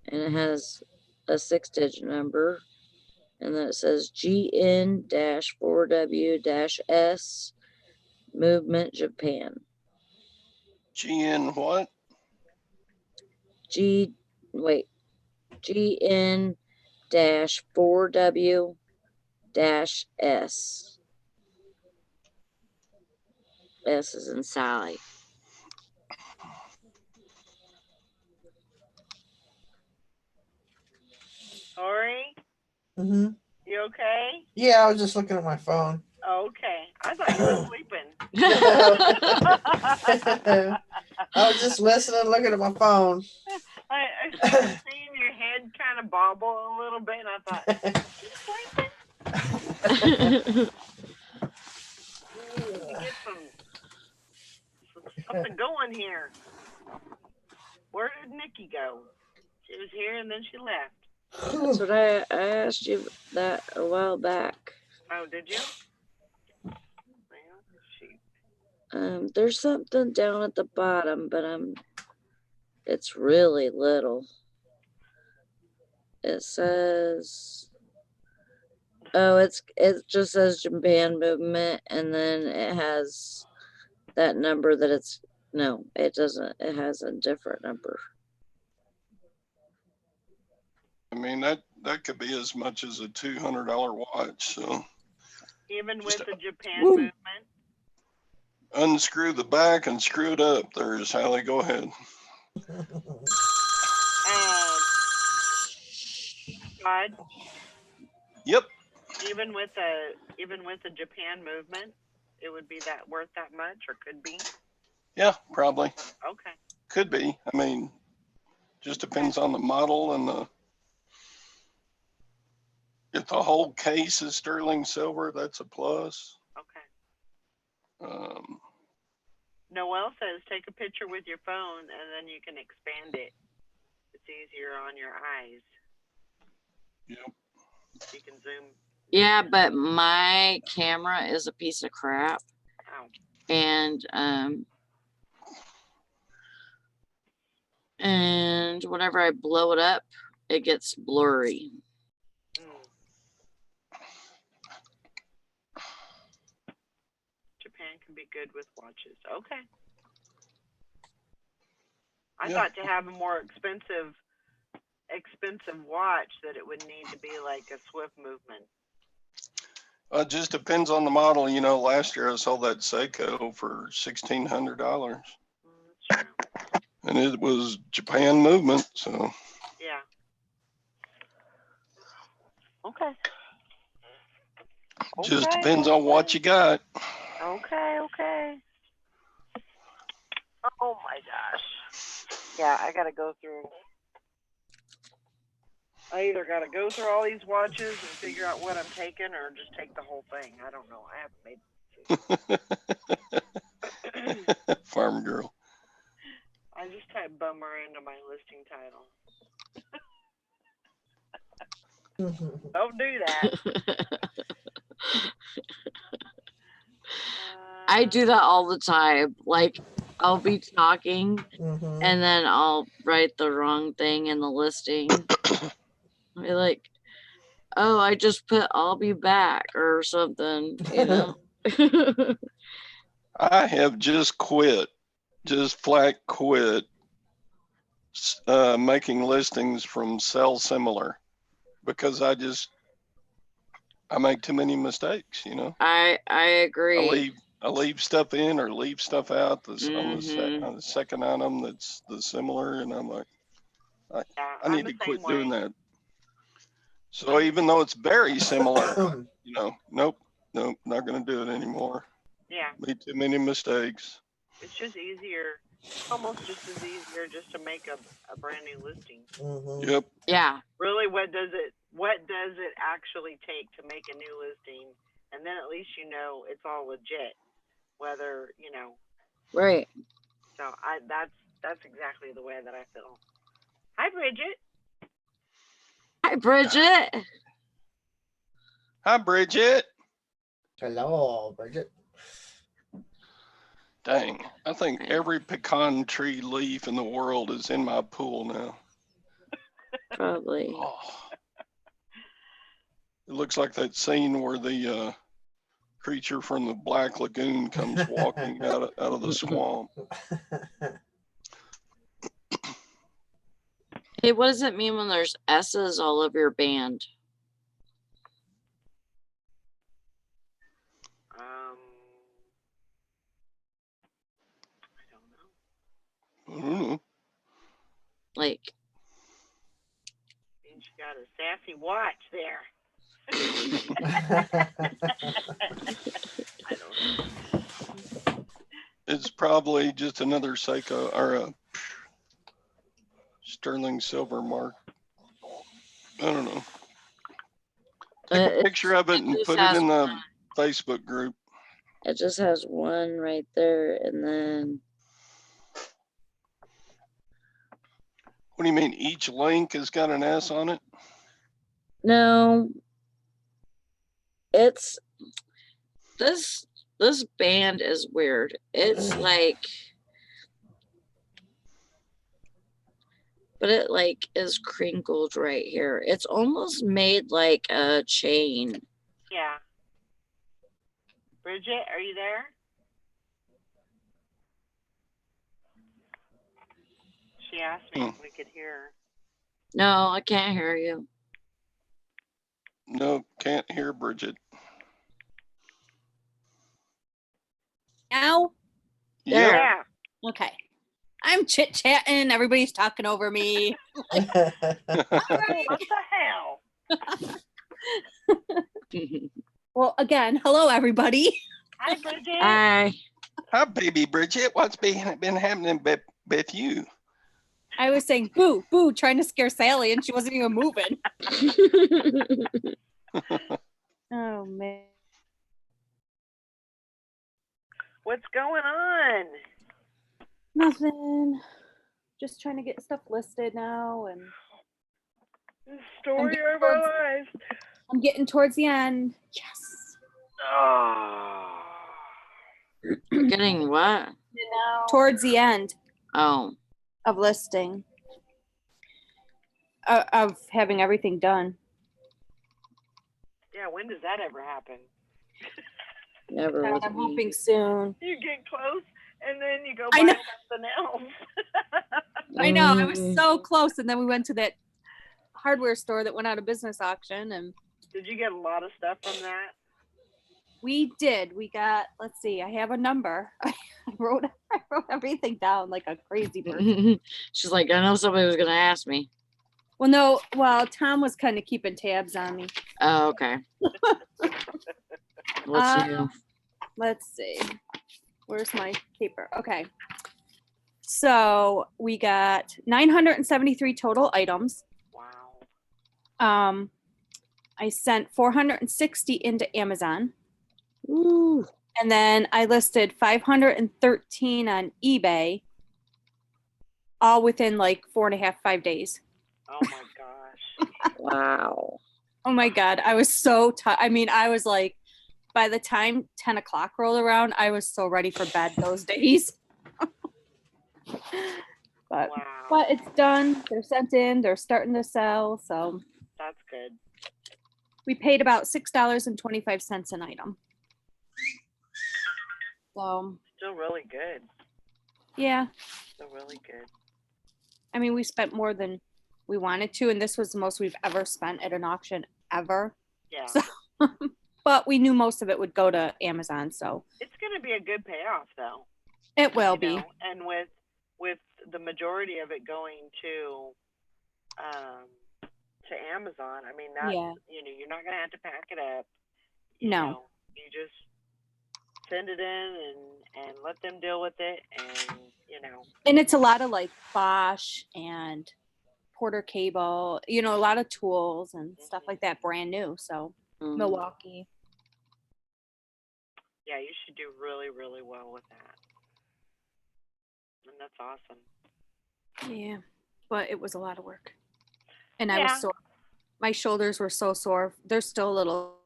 And it has a 6-digit number. And then it says GN-4W-S Movement Japan. GN what? GN-4W-S. S is in Sally. Ori, Mm-hmm. you okay? Yeah, I was just looking at my phone. Okay. I thought you were sleeping. I was just listening, looking at my phone. I started seeing your head kind of bobble a little bit, and I thought, is she sleeping? We need to get something going here. Where did Nikki go? She was here and then she left. That's what I asked you that a while back. Oh, did you? Well, shoot. There's something down at the bottom, but it's really little. It says, it just says Japan movement, and then it has that number that it doesn't. It has a different number. I mean, that could be as much as a $200 watch. So Even with the Japan Woo. movement? Unscrew the back and screw it up. There's Hallie. Go ahead. God. Yep. Even with the Japan movement, it would be worth that much, or could be. Yeah, probably. Okay. Could be. I mean, just depends on the model and if the whole case is sterling silver, that's a plus. Okay. Noelle says take a picture with your phone and then you can expand it. It's easier on your eyes. Yep. You can zoom. Yeah, but my camera is a piece of crap. Oh. And whenever I blow it up, it gets blurry. Japan can be good with watches. Okay. I thought to have a more expensive watch that it would need to be like a Swift movement. It just depends on the model. You know, last year I saw that Seiko for $1,600. That's true. And it was Japan movement, so. Yeah. Okay. Just depends on what you got. Okay. Oh my gosh. Yeah, I gotta go through. I either got to go through all these watches and figure out what I'm taking, or just take the whole thing. I don't know. I haven't made. Farm girl. I just type bummer into my listing title. Don't do that. I do that all the time. Like, I'll be talking and then I'll write the wrong thing in the listing. I'll be like, oh, I just put I'll be back or something, you know. I have just flat quit making listings from Sell Similar because I make too many mistakes, you know. I agree. I leave stuff in or leave stuff out on the second item that's the similar, and I'm like, I need to quit doing that. So even though it's very similar, you know, nope, not gonna do it anymore. Yeah. Made too many mistakes. It's just easier, almost just as easier, just to make a brand new listing. Yep. Yeah. Really, what does it actually take to make a new listing? And then at least you know it's all legit, whether, you know. Right. So that's exactly the way that I feel. Hi, Bridget. Hi, Bridget. Hi, Bridget. Hello, Bridget. Dang, I think every pecan tree leaf in the world is in my pool now. Probably. Oh. It looks like that scene where the creature from the Black Lagoon comes walking out of the swamp. Hey, what does it mean when there's S's all over your band? I don't know. Like, means you got a sassy watch there. I don't know. It's probably just another Seiko or a sterling silver mark. I don't know. Take a picture of it and put it in the Facebook group. It just has one right there, and then. What do you mean? Each link has got an S on it? No. It's this band is weird. It's like, but it like is crinkled right here. It's almost made like a chain. Yeah. Bridget, are you there? She asked me if we could hear her. No, I can't hear you. No, can't hear Bridget. Now? Yeah. Okay. I'm chit-chatting. Everybody's talking over me. Like, what the hell? Well, again, hello, everybody. Hi, Bridget. Hi. Hi, baby Bridget. What's been happening with you? I was saying boo, boo, trying to scare Sally, and she wasn't even moving. Oh, man. What's going on? Nothing. Just trying to get stuff listed now, and The story of our lives. I'm getting towards the end. Yes. Oh. Getting what? Towards the end Oh. of listing. Of having everything done. Yeah, when does that ever happen? Never. And I'm hoping soon. You get close, and then you go I buy know. something else. I know. I was so close, and then we went to that hardware store that went out of business auction, and Did you get a lot of stuff from that? we did. We got. Let's see. I have a number. I wrote everything down like a crazy person. She's like, I know somebody was gonna ask me. Well, no. Well, Tom was kind of keeping tabs on me. Oh, okay. What's new? Let's see. Where's my paper? Okay. So we got 973 total items. Wow. I sent 460 into Amazon. Ooh. And then I listed 513 on eBay, all within like 4.5, 5 days. Oh my gosh. Wow. Oh my God. I was so tired. I mean, I was like, by the time 10 o'clock rolled around, I was so ready for bed those days. But Wow. it's done. They're sent in. They're starting to sell. So That's good. we paid about $6.25 an item. So Still really good. yeah, Still really good. I mean, we spent more than we wanted to, and this was the most we've ever spent at an auction ever. Yeah. So, but we knew most of it would go to Amazon, so It's going to be a good payoff, though. it will You be. know, and with the majority of it going to Amazon, I mean, that, Yeah. you know, you're not going to have to pack it up. No. know, you just send it in and let them deal with it, and you know. And it's a lot of like Bosch and Porter Cable, you know, a lot of tools and stuff like that, brand new. So Milwaukee. Yeah, you should do really, really well with that. And that's awesome. Yeah, but it was a lot of work. And I Yeah. was sore. My shoulders were so sore. They're still a little.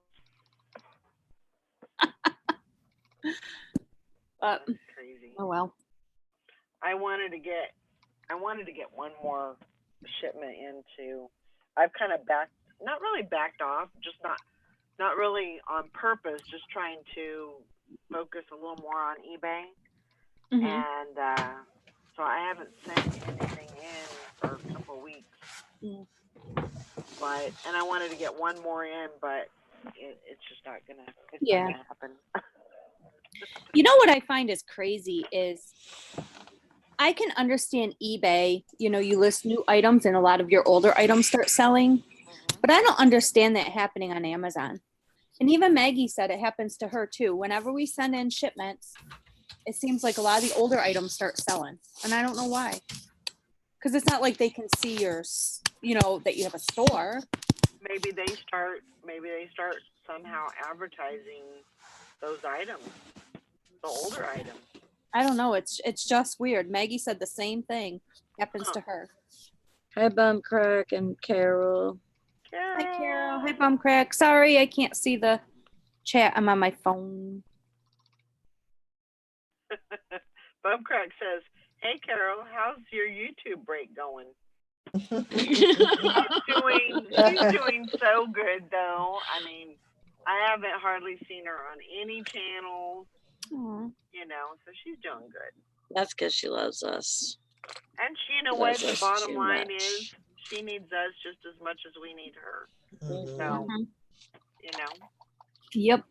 But That's crazy. oh well. I wanted to get one more shipment into. I've kind of not really backed off, just not really on purpose, just trying to focus a little more on eBay. Mhm. And so I haven't sent anything in for a couple of weeks. And I wanted to get one more in, but it's just not gonna. It's not gonna happen. You know what I find is crazy is I can understand eBay, you know, you list new items and a lot of your older items start selling, but I don't understand that happening on Amazon. And even Maggie said it happens to her too. Whenever we send in shipments, it seems like a lot of the older items start selling. And I don't know why. Because it's not like they can see your, you know, that you have a store. Maybe they start somehow advertising those items, the older items. I don't know. It's just weird. Maggie said the same thing happens to her. Hi, Bumcrack and Carol. Hi, Carol. Hi, Bumcrack. Sorry, I can't see the chat. I'm on my phone. Bumcrack says, "Hey, Carol, how's your YouTube break going?" She's doing so good, though. I mean, I haven't hardly seen her on any channels. Aww. You know, so she's doing good. That's because she loves us. And you know what? The bottom line is, she needs us just as much as we need her. So, you know. Yep.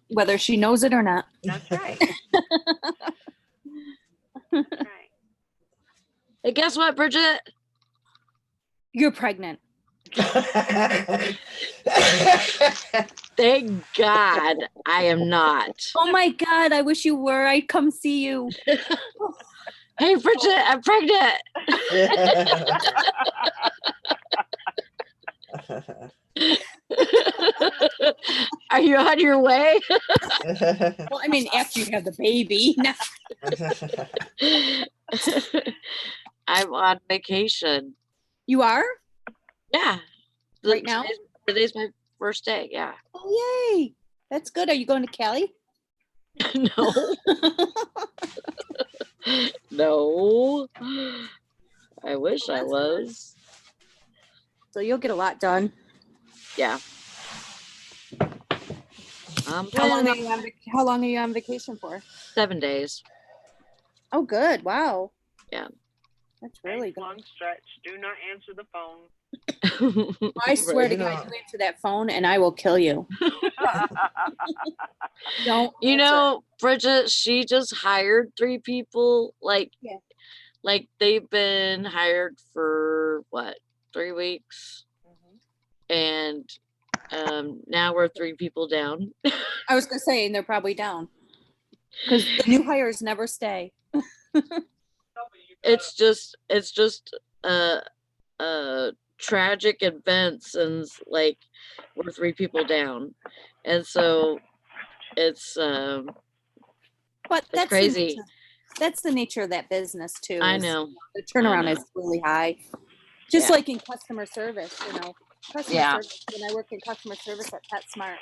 Whether she knows it or not. That's right. That's right. Hey, guess what, Bridget? You're pregnant. Thank God I am not. Oh my God, I wish you were. I'd come see you. Hey, Bridget, I'm pregnant. Are you on your way? Well, I mean, after you have the baby. I'm on vacation. You are? Yeah. Right now? Today's my first day. Yeah. Oh, yay. That's good. Are you going to Cali? No. No. I wish I was. So you'll get a lot done. Yeah. How long are you on vacation for? 7 days. Oh, good. Wow. Yeah. That's really good. Long stretch. Do not answer the phone. I swear to God, you answer that phone and I will kill you. Don't. You know, Bridget, she just hired 3 people. Like they've been hired for what, 3 weeks? And now we're 3 people down. I was gonna say, and they're probably down because the new hires never stay. It's just tragic events, and like we're 3 people down, and so it's But it's that's crazy. That's the nature of that business too. I is know. The turnaround know. is really high. Just Yeah. like in customer service, customer Yeah. service, when I worked in customer service at PetSmart,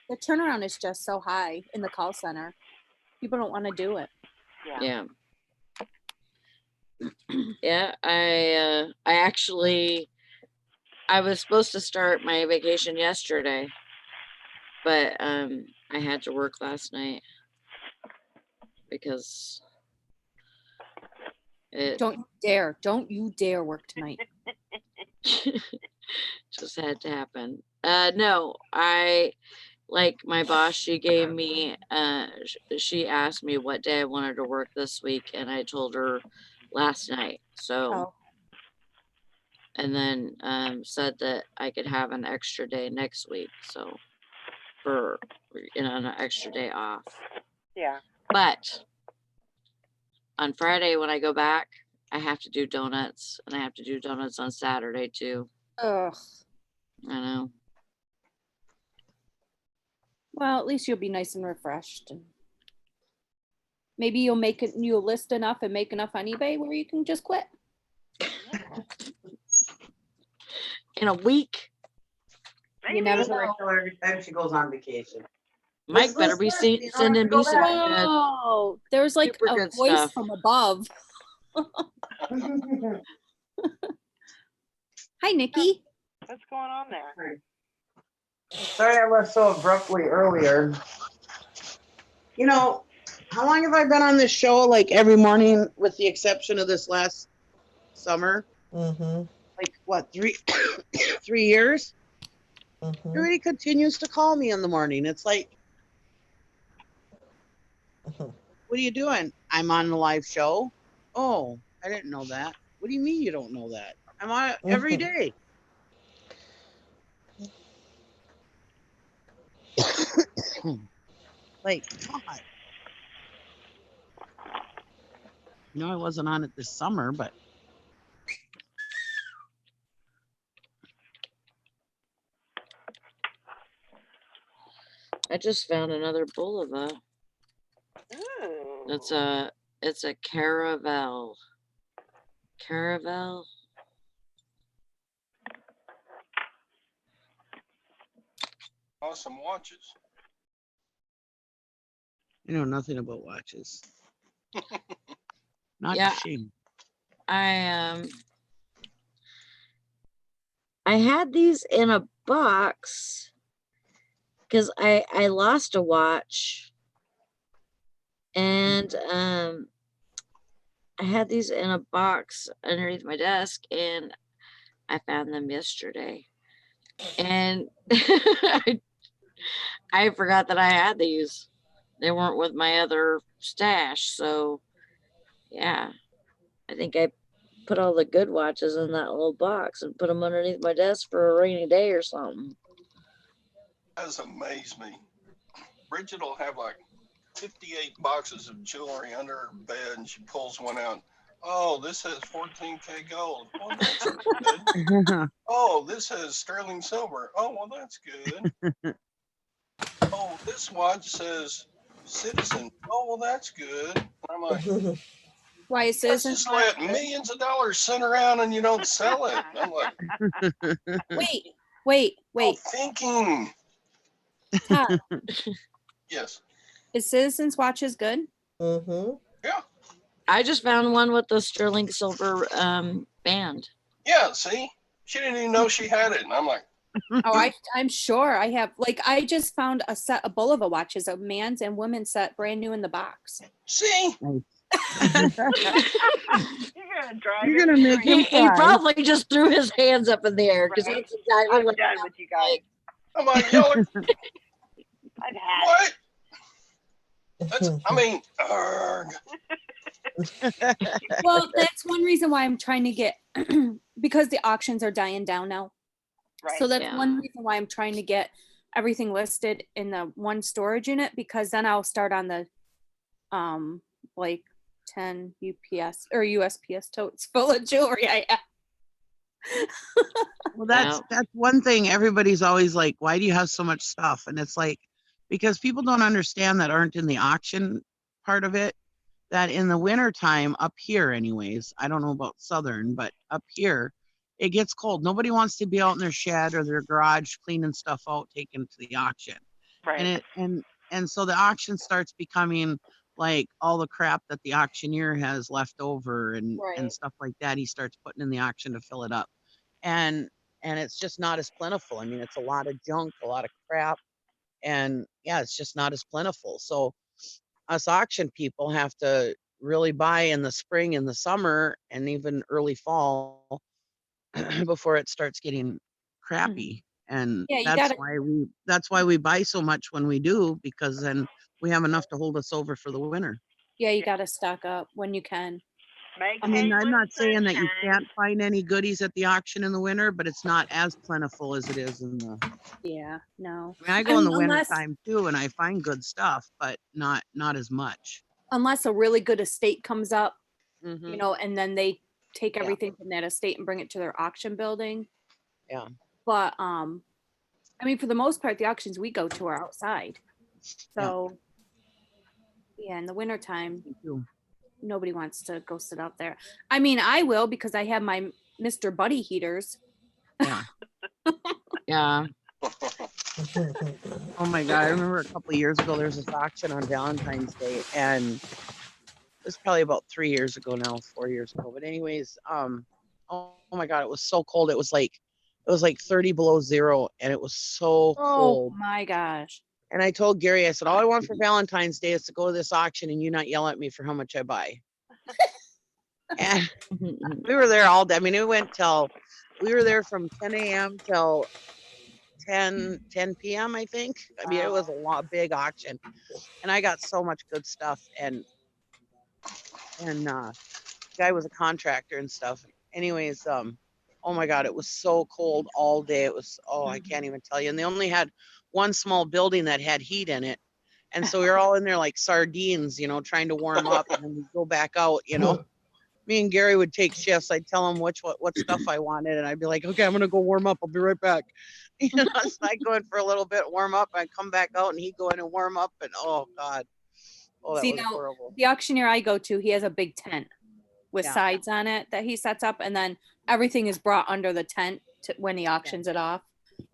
the turnaround is just so high in the call center. People don't want to do it. Yeah. Yeah, I actually I was supposed to start my vacation yesterday, but I had to work last night because it Don't you dare work tonight. just had to happen. No, I like my boss, she gave me she asked me what day I wanted to work this week, and I told her last night. So and then said that I could have an extra day next week, so for an extra day off. Yeah. But on Friday when I go back, I have to do donuts, and I have to do donuts on Saturday too. Ugh. I know. Well, at least you'll be nice and refreshed. And maybe you'll list enough and make enough on eBay where you can just quit. In a week. You never know. Every time she goes on vacation. Mike better be sending me some Whoa, there's like super a good voice stuff from above. Hi, Nikki. What's going on there? Sorry I left so abruptly earlier. How long have I been on this show? Like every morning, with the exception of this last summer. Mm-hmm. Like what, 3 years? Mm-hmm. Everybody continues to call me in the morning. It's like, what are you doing? I'm on the live show. Oh, I didn't know that. What do you mean you don't know that? I'm on it every day. Like, God. I wasn't on it this summer, but I just found another Bulova. Ooh. It's a Caravel. Caravel. Awesome watches. I know nothing about watches. Not Yeah. a shame. I had these in a box because I lost a watch, and I had these in a box underneath my desk, and I found them yesterday, and I forgot that I had these. They weren't with my other stash, so yeah, I think I put all the good watches in that little box and put them underneath my desk for a rainy day or something. That has amazed me. Bridget will have like 58 boxes of jewelry under her bed, and she pulls one out. Oh, this has 14K gold. Well, that's good. Oh, this has sterling silver. Oh, well, that's good. Oh, this watch says Citizen. Oh, well, that's good. And I'm like, why is Citizen? Just let millions of dollars sit around and you don't sell it. And I'm like, wait. Thinking. Todd, Yes. is Citizen's watches good? Mm-hmm. Yeah. I just found one with the sterling silver band. Yeah, see? She didn't even know she had it. And I'm like, Oh, I'm sure I have. Like, I just found a Bulova watches, a man's and women's set, brand new in the box. see? You're gonna make him He probably just threw his hands up in the air because that's exactly I'm what done with you guys. I'm like, y'all are, I've had what? That's, I mean, arg. Well, that's one reason why I'm trying to get, because the auctions are dying down now. Right. So that's Yeah. one reason why I'm trying to get everything listed in the one storage unit, because then I'll start on the like 10 UPS or USPS totes full of jewelry I have. Well, that's one thing. Everybody's always like, why do you have so much stuff? And it's like, because people don't understand that aren't in the auction part of it, that in the winter time up here anyways, I don't know about southern, but up here it gets cold. Nobody wants to be out in their shed or their garage cleaning stuff out, taking it to the auction. Right. And so the auction starts becoming like all the crap that the auctioneer has left over and Right. stuff like that. He starts putting in the auction to fill it up. And it's just not as plentiful. I mean, it's a lot of junk, a lot of crap. And yeah, it's just not as plentiful. So us auction people have to really buy in the spring and the summer and even early fall before it starts getting crappy. And Yeah, you gotta. that's why we buy so much when we do, because then we have enough to hold us over for the winter. Yeah, you gotta stock up when you can. Make I mean, hay I'm when not the saying sun that you shines. can't find any goodies at the auction in the winter, but it's not as plentiful as it is in the. Yeah, no. I mean, I go in the winter unless time too, and I find good stuff, but not as much. unless a really good estate comes up, Mhm. you know, and then they take Yeah. everything from that estate and bring it to their auction building. Yeah. But I mean, for the most part, the auctions we go to are outside. So yeah, in the wintertime, Me too. nobody wants to go sit out there. I mean, I will because I have my Mr. Buddy heaters. Yeah. Yeah. Oh my God. I remember a couple of years ago, there was this auction on Valentine's Day, and it was probably about 3 years ago now, 4 years ago. But anyways, oh my God, it was so cold. It was like 30 below zero, and it was so cold. Oh my gosh. And I told Gary, I said, all I want for Valentine's Day is to go to this auction and you not yell at me for how much I buy. And we were there all day. I mean, we were there from 10 a.m. till 10 p.m. I think. I mean, it was a big auction, and I got so much good stuff. And guy was a contractor and stuff. Anyways, oh my God, it was so cold all day. It was, I can't even tell you. And they only had one small building that had heat in it. And so we were all in there like sardines, you know, trying to warm up, and then we go back out, you know. Me and Gary would take shifts. I'd tell him what stuff I wanted, and I'd be like, okay, I'm gonna go warm up. I'll be right back. You know, so I'd go in for a little bit, warm up, and I'd come back out, and he'd go in and warm up, and oh God. Oh, that See, was now, horrible. the auctioneer I go to, he has a big tent with Yeah. sides on it that he sets up, and then everything is brought under the tent when he auctions it off,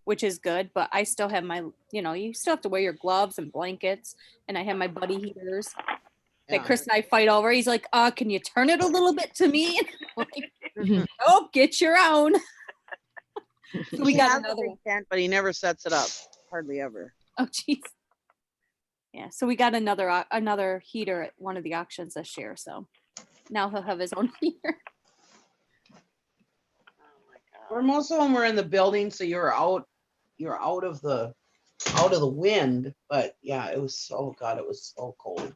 which is good. But I still have my, you still have to wear your gloves and blankets, and I have my buddy heaters that Chris and I fight over. He's like, can you turn it a little bit to me? Like, oh, get your own. So we got another big tent, but he never sets it up, hardly ever. Oh, jeez. Yeah, so we got another heater at one of the auctions this year. So now he'll have his own heater. Or most of them were in the building, so you're out of the wind. But yeah, it was so cold.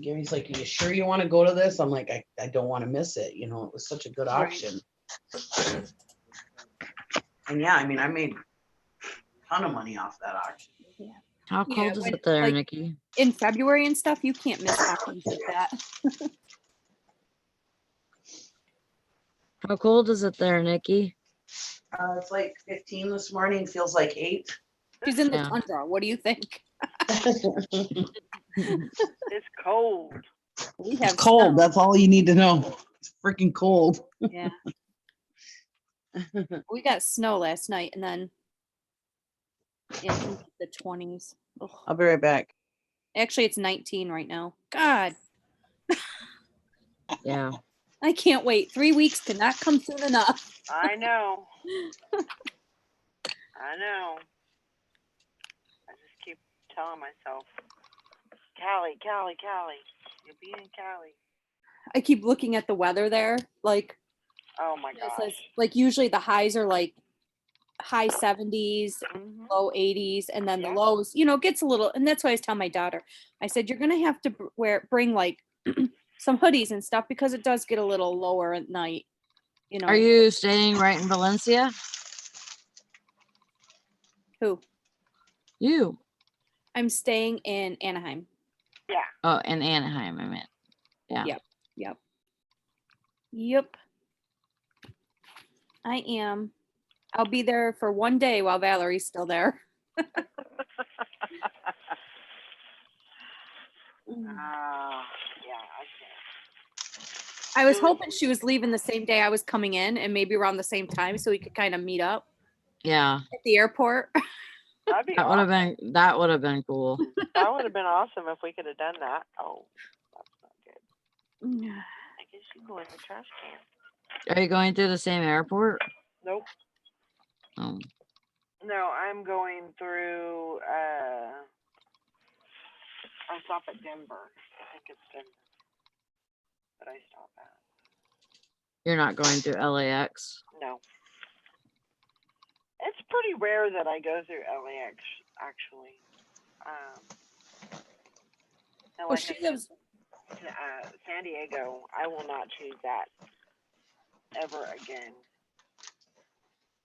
Gary's like, are you sure you want to go to this? I'm like, I don't want to miss it. You know, it was such a good auction. And yeah, I mean, I made a ton of money off that auction. Yeah. How cold is it there, Nikki? In February and stuff, you can't miss auctions like that. How cold is it there, Nikki? It's like 15 this morning. Feels like 8. She's in the tundra. What do you think? It's cold. It's cold. Snow. That's all you need to know. It's freaking cold. Yeah. We got snow last night, and then the 20s. Ugh. I'll be right back. Actually, it's 19 right now. God. Yeah. I can't wait. 3 weeks cannot come soon enough. I know. I know. I just keep telling myself, Cali, you'll be in Cali. I keep looking at the weather there, like, oh my gosh. Like usually the highs are like high 70s, low 80s, and then the lows, gets a little. And that's why I was telling my daughter, I said, you're gonna have to bring like some hoodies and stuff, because it does get a little lower at night. Are you staying right in Valencia? Who? You. I'm staying in Anaheim. Yeah. Oh, in Anaheim, I meant. Yeah. Yep. I am. I'll be there for one day while Valerie's still there. Yeah, I I was hoping she was leaving the same day I was coming in and maybe around the same time so we could kind of meet up Yeah, at the airport. that'd be that would have awesome. been cool. That would have been awesome if we could have done that. Oh, that's not good. I guess you go in the trash can. Are you going through the same airport? Nope. Oh, No, I'm going through. I stop at Denver. I think it's Denver that I stop at. you're not going through LAX. No. It's pretty rare that I go through LAX, actually. And Well, like she I said, lives. San Diego, I will not choose that ever again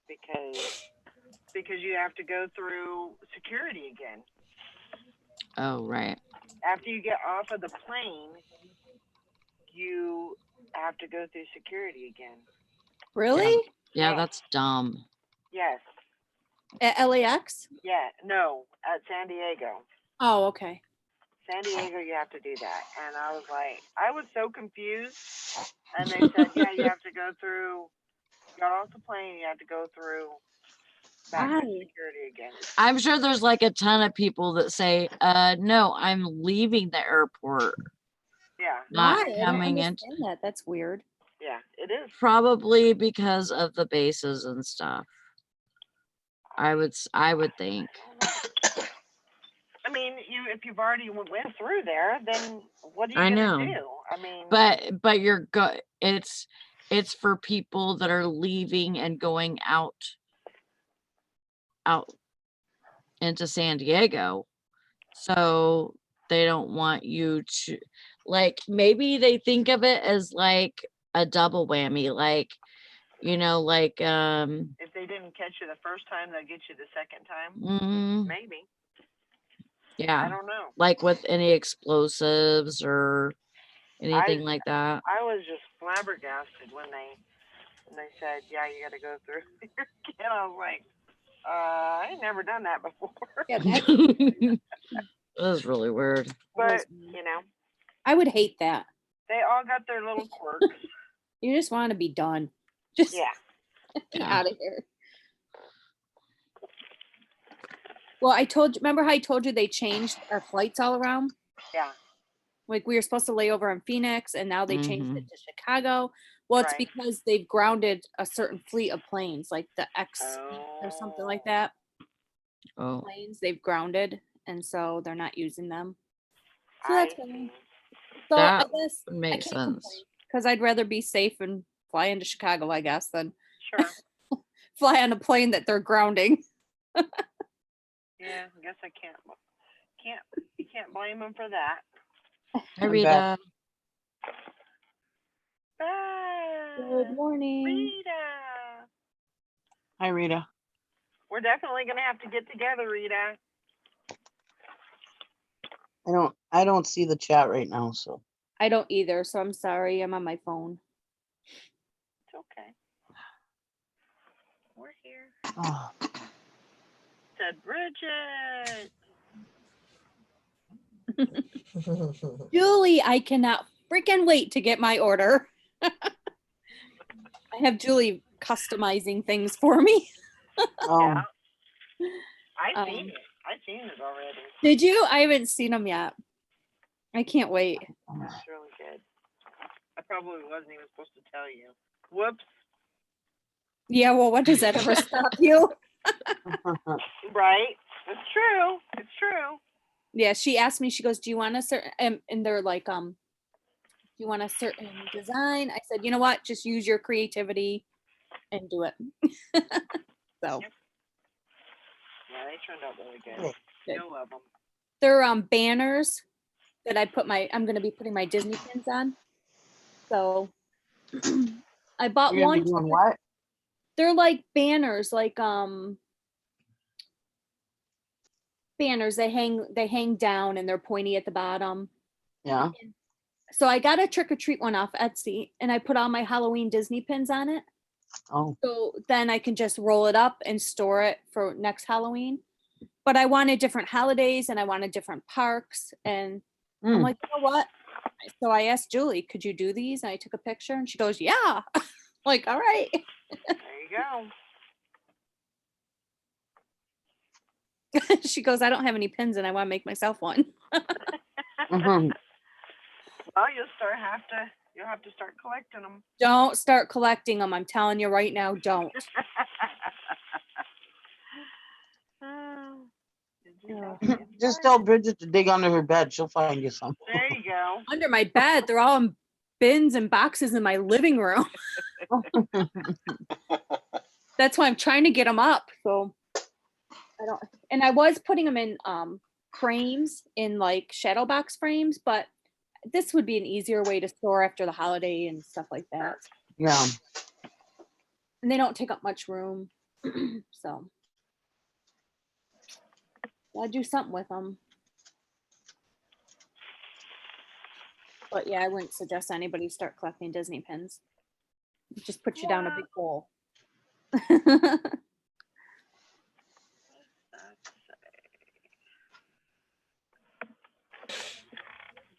because you have to go through security again. Oh, right. After you get off of the plane, you have to go through security again. Really? Yeah, Yeah. that's dumb. Yes. At LAX? Yeah. No, at San Diego. Oh, okay. San Diego, you have to do that. And I was like, I was so confused. And they said, yeah, you have to go through, got off the plane, you have to go through back to security again. I'm sure there's like a ton of people that say, no, I'm leaving the airport. Yeah. Not Why? I don't coming in. understand that. That's weird. Yeah, it is. Probably because of the bases and stuff. I would think. I mean, if you've already went through there, then what are you I gonna know. do? I mean, But you're it's for people that are leaving and going out into San Diego. So they don't want you to, like, maybe they think of it as like a double whammy, like, like if they didn't catch you the first time, they'll get you the second time. Maybe. Yeah. I don't know. Like with any explosives or anything like that. I was just flabbergasted when they said, yeah, you got to go through. And I was like, I ain't never done that before. Yeah, That was really weird. But I would hate that. they all got their little quirks. You just want to be done. Just get out of here. Well, remember how I told you they changed our flights all around? Yeah. Like we were supposed to lay over in Phoenix and now they changed it to Chicago. Well, it's because they've grounded a certain fleet of planes, like the X or something like that. Oh. Planes they've grounded, and so they're not using them. So that's fine. So that I guess makes sense. Because I'd rather be safe and fly into Chicago, I guess, than fly on a plane that they're grounding. Yeah, I guess I you can't blame them for that. Hi, Rita. Good morning. Rita. Hi, Rita. We're definitely gonna have to get together, Rita. I don't see the chat right now, so. I don't either, so I'm sorry. I'm on my phone. It's okay. We're here. Oh. Said Bridget. Julie, I cannot freaking wait to get my order. I have Julie customizing things for me. Yeah. I've seen it. I've seen it already. Did you? I haven't seen them yet. I can't wait. That's really good. I probably wasn't even supposed to tell you. Whoops. Yeah, well, what does that ever stop you? Right. It's true. It's true. Yeah, she asked me, she goes, do you want a certain, and they're like, do you want a certain design? I said, you know what? Just use your creativity and do it. So. Yeah, they turned out really good. You'll love them. They're banners that I'm going to be putting my Disney pins on. So I bought You're one. gonna be doing what? They're like banners, like banners. They hang down and they're pointy at the bottom. Yeah. So I got a trick or treat one off Etsy and I put all my Halloween Disney pins on it. Oh, So then I can just roll it up and store it for next Halloween. But I wanted different holidays and I wanted different parks. And I'm Mm. like, you know what? So I asked Julie, could you do these? And I took a picture and she goes, yeah. Like, all right. There you go. She goes, I don't have any pins and I want to make myself one. Mhm. Well, you'll have to start collecting them. Don't start collecting them. I'm telling you right now, don't. Just tell Bridget to dig under her bed. She'll find you some. There you go. Under my bed, they're all in bins and boxes in my living room. That's why I'm trying to get them up. So I don't, and I was putting them in frames, in like shadow box frames, but this would be an easier way to store after the holiday and stuff like that. Yeah. And they don't take up much room. So I'll do something with them. But yeah, I wouldn't suggest anybody start collecting Disney pins. It just puts you down a big hole.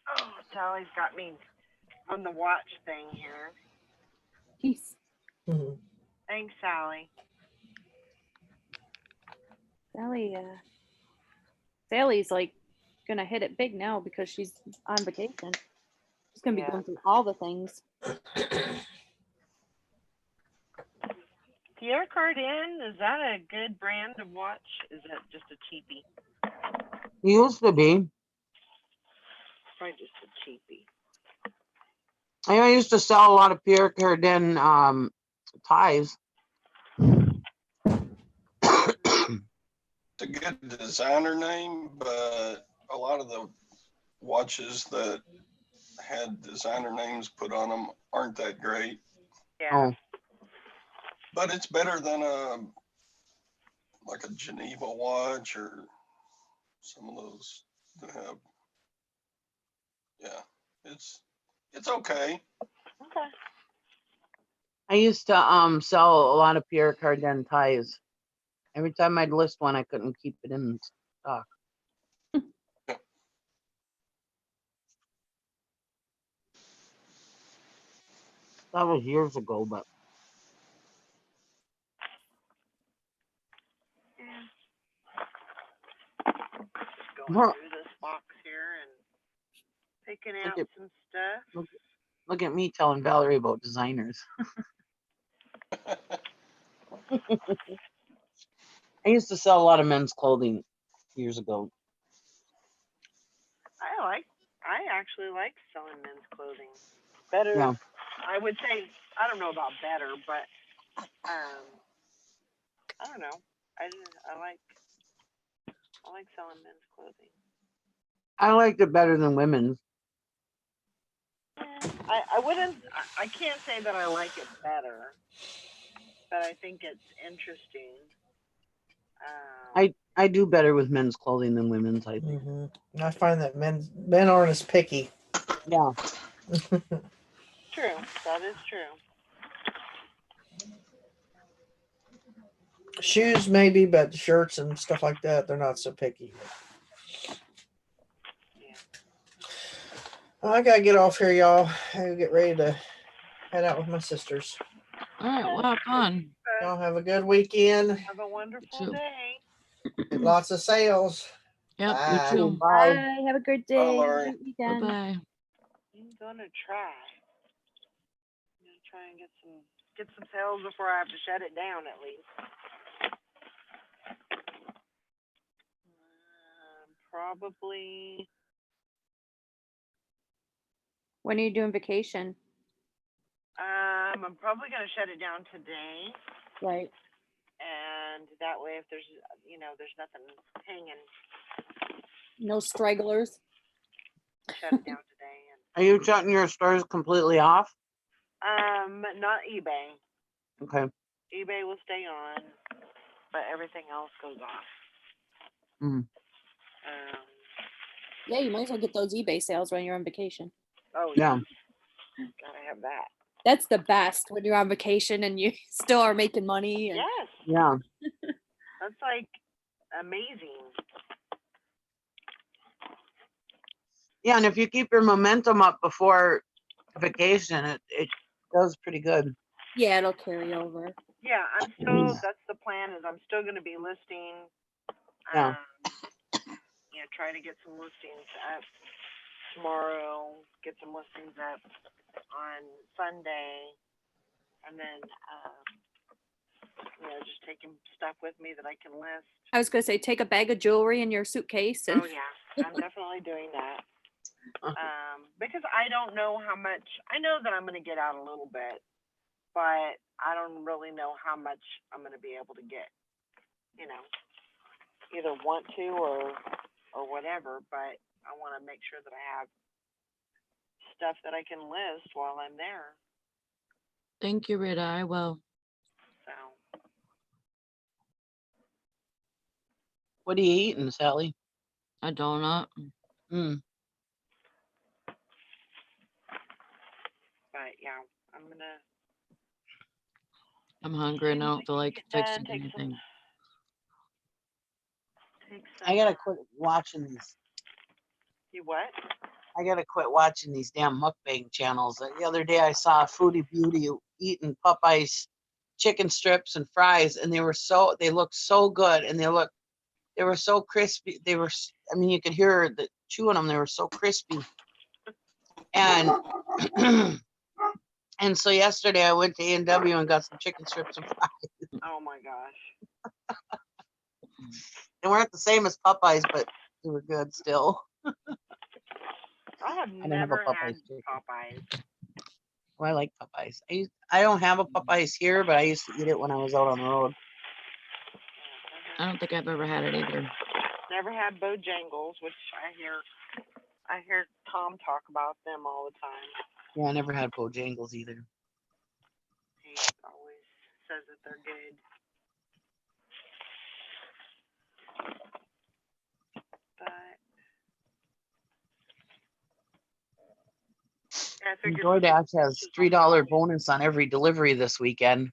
Oh, Sally's got me on the watch thing here. Peace. Mhm. Thanks, Sally. Sally's like gonna hit it big now because she's on vacation. She's gonna be Yeah. going through all the things. Pierre Cardin, is that a good brand of watch? Is that just a cheapie? Used to be. Probably just a cheapie. I used to sell a lot of Pierre Cardin ties. It's a good designer name, but a lot of the watches that had designer names put on them aren't that great. Yeah. Oh, But it's better than a Geneva watch or some of those that have. Yeah, it's okay. Okay. I used to sell a lot of Pierre Cardin ties. Every time I'd list one, I couldn't keep it in stock. That was years ago, but Just going Huh. through this box here and picking Look out at- some stuff. look at me telling Valerie about designers. I used to sell a lot of men's clothing years ago. I actually like selling men's clothing. Better, Yeah. I would say, I don't know about better, but I don't know. I like selling men's clothing. I liked it better than women's. I can't say that I like it better, but I think it's interesting. I do better with men's clothing than women's, I think. Mhm. I find that men aren't as picky. Yeah. True, that is true. Shoes maybe, but shirts and stuff like that, they're not so picky. Yeah. I gotta get off here, y'all. I gotta get ready to head out with my sisters. All right, well, have fun. Y'all have a good weekend. Have a wonderful too. day. Lots of sales. Yep, Bye. you too. Bye. Bye. Have a good day. Bye, Have a Lori. great weekend. Bye-bye. I'm gonna try. I'm gonna try and get some sales before I have to shut it down at least. Probably. When are you doing vacation? I'm probably gonna shut it down today, Right. and that way, if there's nothing hanging, No stragglers. shut it down today. Are you shutting your stores completely off? And not eBay. Okay. eBay will stay on, but everything else goes off. Mm. Yeah, you might as well get those eBay sales when you're on vacation. Oh Yeah. yeah. Gotta have that. That's the best when you're on vacation and you still are making money. And Yes, Yeah. that's like amazing. Yeah, and if you keep your momentum up before vacation, it does pretty good. yeah, it'll carry over. Yeah, I'm still. That's the plan. Is I'm still going to be listing. Yeah. Try to get some listings up tomorrow. Get some listings up on Sunday, and then just taking stuff with me that I can list. I was gonna say, take a bag of jewelry in your suitcase. And Oh yeah, I'm definitely doing that. Because I don't know how much. I know that I'm going to get out a little bit, but I don't really know how much I'm going to be able to get. Either want to or whatever. But I want to make sure that I have stuff that I can list while I'm there. Thank you, Rita. I will. So What are you eating, Sally? A donut. Mm. but yeah, I'm gonna. I'm hungry and I don't feel like fixing Take anything. I gotta quit watching these. You what? I gotta quit watching these damn mukbang channels. The other day I saw Foodie Beauty eating Popeyes chicken strips and fries, and they looked so good, and they were so crispy. I mean, you could hear the chewing them. They were so crispy. And and so yesterday I went to A&W and got some chicken strips and fries. Oh my gosh. They weren't the same as Popeyes, but they were good still. I have I don't have a never had Popeyes chicken. Popeyes. Well, I like Popeyes. I don't have a Popeyes here, but I used to eat it when I was out on the road. I don't think I've ever had it either. Never had Bojangles, which I hear Tom talk about them all the time. Yeah, I never had Bojangles either. He always says that they're good. But I figured DoorDash has $3 bonus on every delivery this weekend.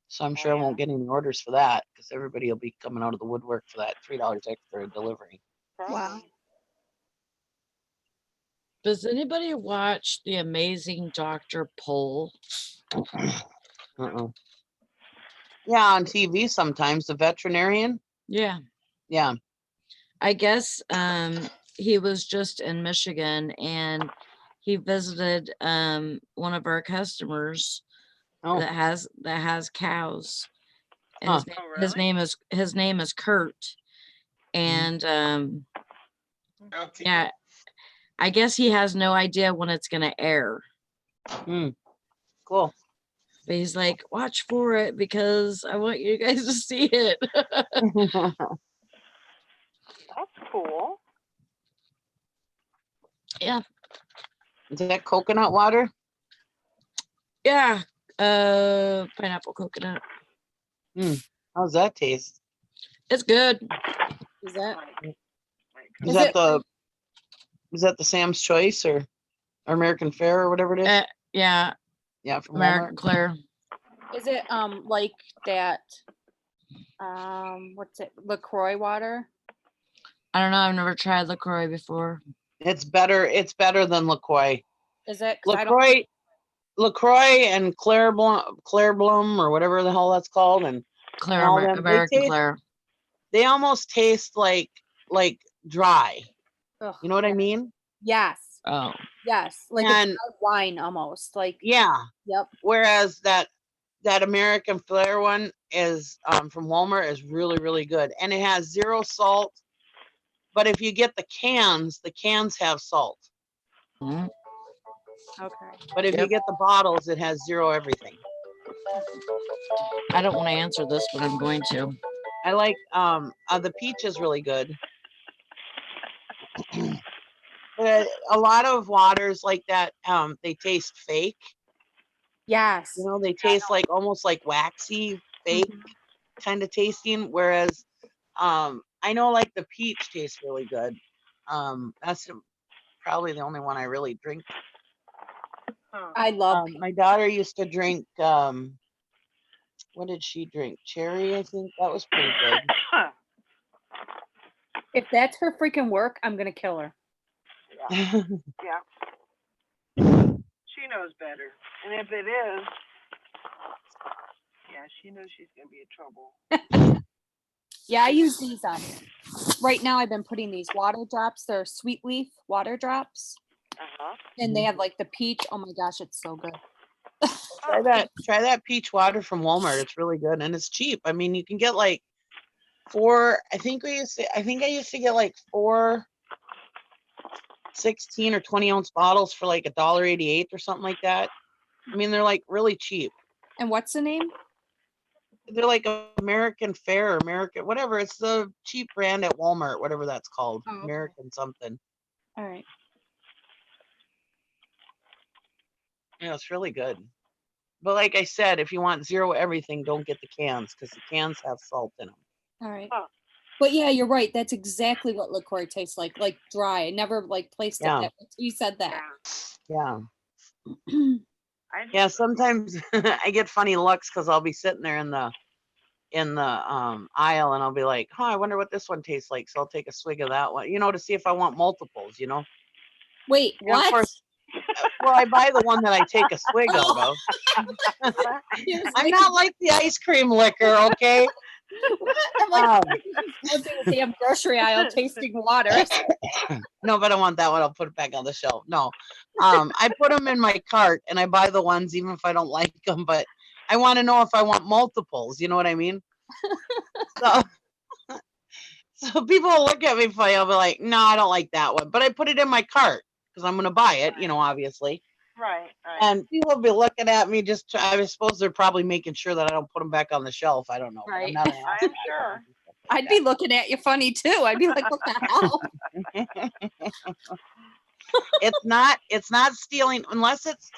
So I'm sure I won't get any orders for that because everybody will be coming out of the woodwork for that $3 extra delivery. Probably. Wow. Does anybody watch The Amazing Dr. Pol? Yeah, on TV sometimes, the veterinarian. Yeah. Yeah. I guess he was just in Michigan and he visited one of our customers that has cows. And his name is Kurt. And yeah, I guess he has no idea when it's gonna air. Cool. But he's like, watch for it because I want you guys to see it. That's cool. Yeah. Is that coconut water? Yeah. Pineapple coconut. How's that taste? It's good. Is that? Is that the Sam's Choice or American Fare or whatever it is? Yeah. Yeah, from American Walmart. Claire. Is it like that? What's it? LaCroix water? I don't know. I've never tried LaCroix before. It's better. It's better than LaCroix. Is it? LaCroix and Claire Blum or whatever the hell that's called, and Claire, all them, American Claire. They almost taste like dry. Ugh, you know what I mean? Yes. Oh. Yes, like a wine almost. Like yeah. Yep. Whereas that American Flair one is from Walmart is really, really good, and it has 0 salt. But if you get the cans have salt. Mm-hmm. Okay. But if you get the bottles, it has 0 everything. I don't want to answer this, but I'm going to. I like the peach is really good. But a lot of waters like that, they taste fake. Yes. You know, they taste like almost like waxy, fake kind of tasting. Whereas I know like the peach tastes really good. That's probably the only one I really drink. Huh. I love My daughter used to drink, what did she drink? Cherry, I think. That was pretty good. if that's her freaking work, I'm gonna kill her. Yeah. She knows better. And if it is, yeah, she knows she's gonna be in trouble. Yeah, I use these right now I've been putting these water drops. They're sweet leaf water drops. And they have like the peach. Oh my gosh, it's so good. Try that peach water from Walmart. It's really good and it's cheap. I mean, you can get like I think I used to get like 4 16 or 20 ounce bottles for like $1.88 or something like that. I mean, they're like really cheap. And what's the name? They're like American Fare, American, whatever. It's the cheap brand at Walmart, whatever that's called. Oh, okay. American something. All right. Yeah, it's really good. But like I said, if you want zero everything, don't get the cans because the cans have salt in them. All right. Huh. But yeah, you're right. That's exactly what liqueur tastes like dry. I never like placed it Yeah. that way. You said that. Yeah. Yeah, sometimes I get funny looks because I'll be sitting there in the aisle and I'll be like, oh, I wonder what this one tastes like. So I'll take a swig of that one, to see if I want multiples, Wait, And of what? course, well, I buy the one that I take a swig out of. I'm not like the ice cream liquor, okay? I'm like, going through the damn grocery aisle tasting waters. No, but I want that one. I'll put it back on the shelf. No, I put them in my cart and I buy the ones even if I don't like them, but I want to know if I want multiples. You know what I mean? So people will look at me funny. I'll be like, no, I don't like that one, but I put it in my cart because I'm going to buy it, obviously. Right. And people will be looking at me I suppose they're probably making sure that I don't put them back on the shelf. I don't know. Right. I'm not an I am sure. I'd be looking at you funny too. I'd be like, what the hell? It's not stealing unless it's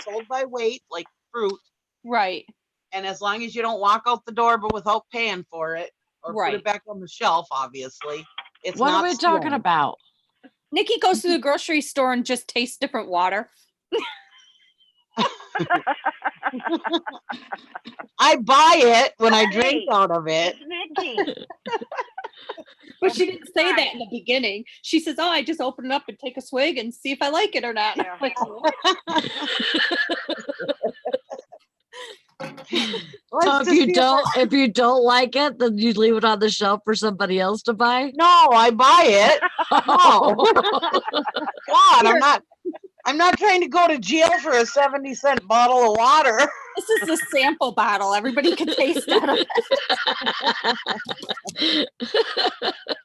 sold by weight, like fruit. Right. And as long as you don't walk out the door, but without paying for it or put it back on the shelf, obviously. It's What not are we stealing. talking about? Nikki goes to the grocery store and just tastes different water. I buy it when I drink out of it. Nikki. But she didn't say that in the beginning. She says, oh, I just open it up and take a swig and see if I like it or not. Yeah. Like, So if you don't like it, then you leave it on the shelf for somebody else to buy? No, I buy it. No. God, I'm not trying to go to jail for a 70-cent bottle of water. This is a sample bottle. Everybody can taste out of it.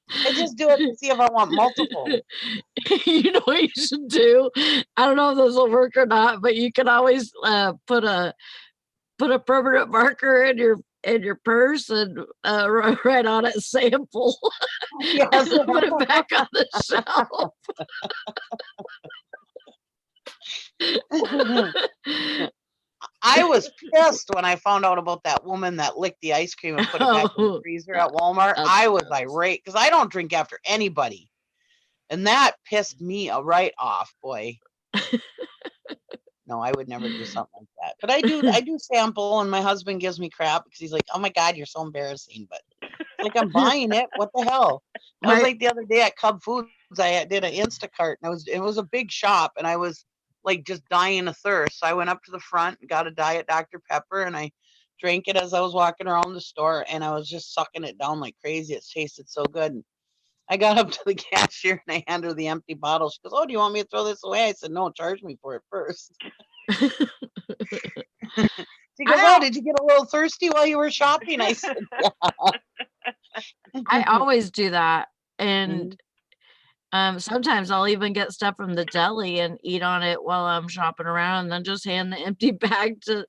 I just do it to see if I want multiple. You know what you should do? I don't know if this will work or not, but you can always put a permanent marker in your purse and write on it sample. Yes. And put it back on the shelf. I was pissed when I found out about that woman that licked the ice cream and put it back in the freezer at Walmart. I was irate because I don't drink after anybody. And that pissed me right off, boy. No, I would never do something like that. But I do sample, and my husband gives me crap because he's like, oh my God, you're so embarrassing. But like, I'm buying it. What the hell? I was like the other day at Cub Foods, I did an Instacart, and it was a big shop, and I was like just dying of thirst. So I went up to the front and got a Diet Dr. Pepper, and I drank it as I was walking around the store, and I was just sucking it down like crazy. It tasted so good. And I got up to the cashier and I handed her the empty bottle. She goes, oh, do you want me to throw this away? I said, no, charge me for it first. She goes, oh, did you get a little thirsty while you were shopping? I said, yeah. I always do that. And sometimes I'll even get stuff from the deli and eat on it while I'm shopping around and then just hand the empty bag to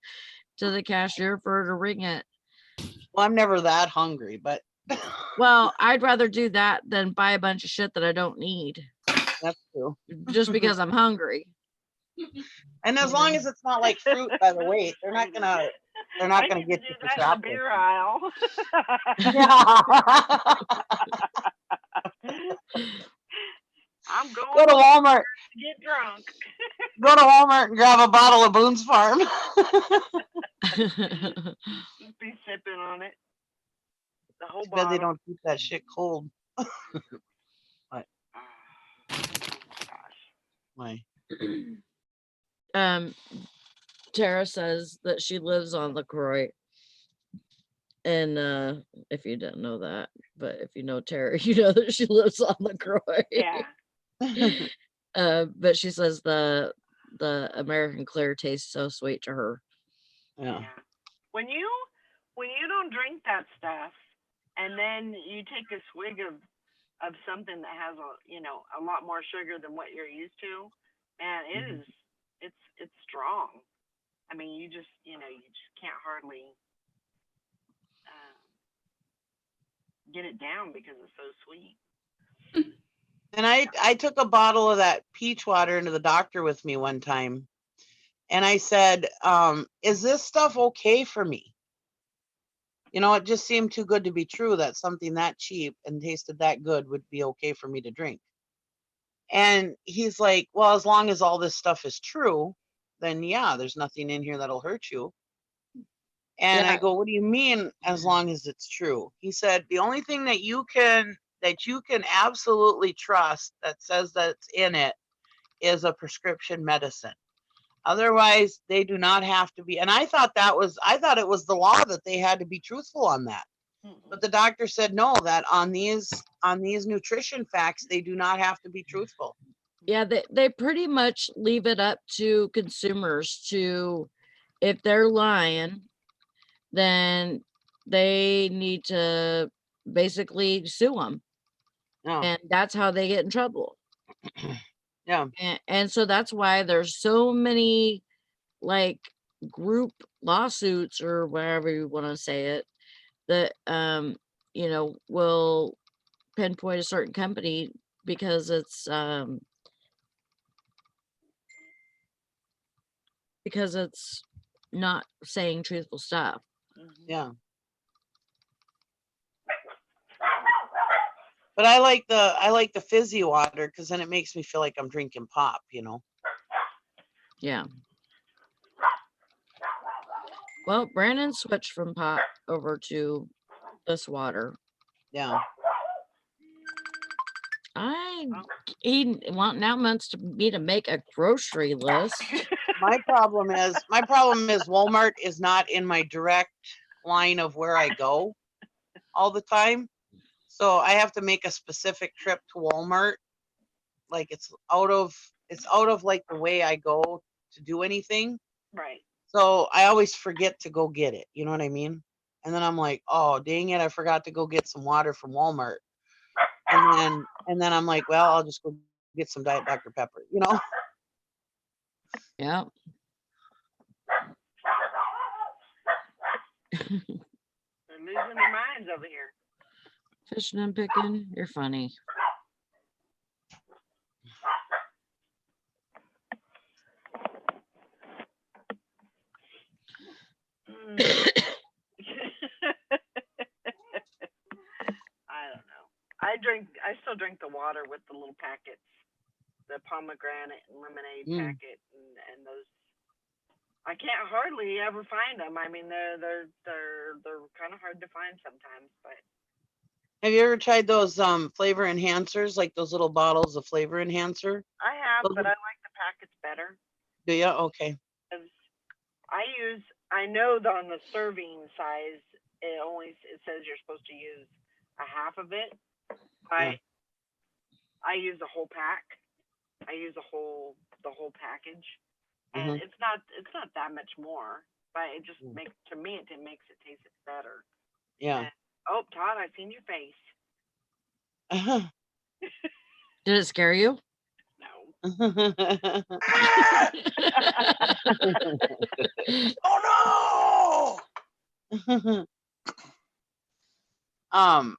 the cashier for her to ring it. Well, I'm never that hungry, but. Well, I'd rather do that than buy a bunch of shit that I don't need. That's true. Just because I'm hungry. And as long as it's not like fruit by the weight, they're not gonna get you for shopping. Beer aisle. Yeah. I'm going Go to Walmart. to get drunk. Go to Walmart and grab a bottle of Boone's Farm. Just be sipping on it. The whole Bet they bottle. don't keep that shit cold. Gosh. Why? Tara says that she lives on LaCroix. And if you didn't know that, but if you know Tara, you know that she lives on LaCroix. Yeah. But she says the American Clear tastes so sweet to her. Yeah. When you don't drink that stuff, and then you take a swig of something that has a lot more sugar than what you're used to, man, it's strong. I mean, you just can't hardly get it down because it's so sweet. And I took a bottle of that peach water into the doctor with me one time. And I said, is this stuff okay for me? It just seemed too good to be true that something that cheap and tasted that good would be okay for me to drink. And he's like, well, as long as all this stuff is true, then yeah, there's nothing in here that'll hurt you. And I go, what do you mean as long as it's true? He said, the only thing that you can absolutely trust that says that it's in it is a prescription medicine. Otherwise, they do not have to be. And I thought it was the law that they had to be truthful on that. But the doctor said no, that on these nutrition facts, they do not have to be truthful. Yeah, they pretty much leave it up to consumers to, if they're lying, then they need to basically sue them. Yeah. And that's how they get in trouble. Yeah. And so that's why there's so many like group lawsuits or whatever you want to say it, that will pinpoint a certain company because it's not saying truthful stuff. Yeah. But I like the fizzy water because then it makes me feel like I'm drinking pop, Yeah. Well, Brandon switched from pop over to this water. Yeah. He wants me to make a grocery list. My problem is Walmart is not in my direct line of where I go all the time. So I have to make a specific trip to Walmart. Like it's out of like the way I go to do anything. Right. So I always forget to go get it. You know what I mean? And then I'm like, oh, dang it, I forgot to go get some water from Walmart. And then I'm like, well, I'll just go get some Diet Dr. Pepper, Yeah. They're losing their minds over here. Fishing and picking, you're funny. I don't know. I still drink the water with the little packets, the pomegranate and lemonade packet, and those. I can't hardly ever find them. I mean, they're kind of hard to find sometimes. But have you ever tried those flavor enhancers, like those little bottles of flavor enhancer? I have, but I like the packets better. Do you? Okay. I know that on the serving size, it says you're supposed to use a half of it. I use a whole pack. I use the whole package, and it's not that much more, but it just makes it taste better. Yeah. And, oh, Todd, I've seen your face. Did it scare you? No. Oh no!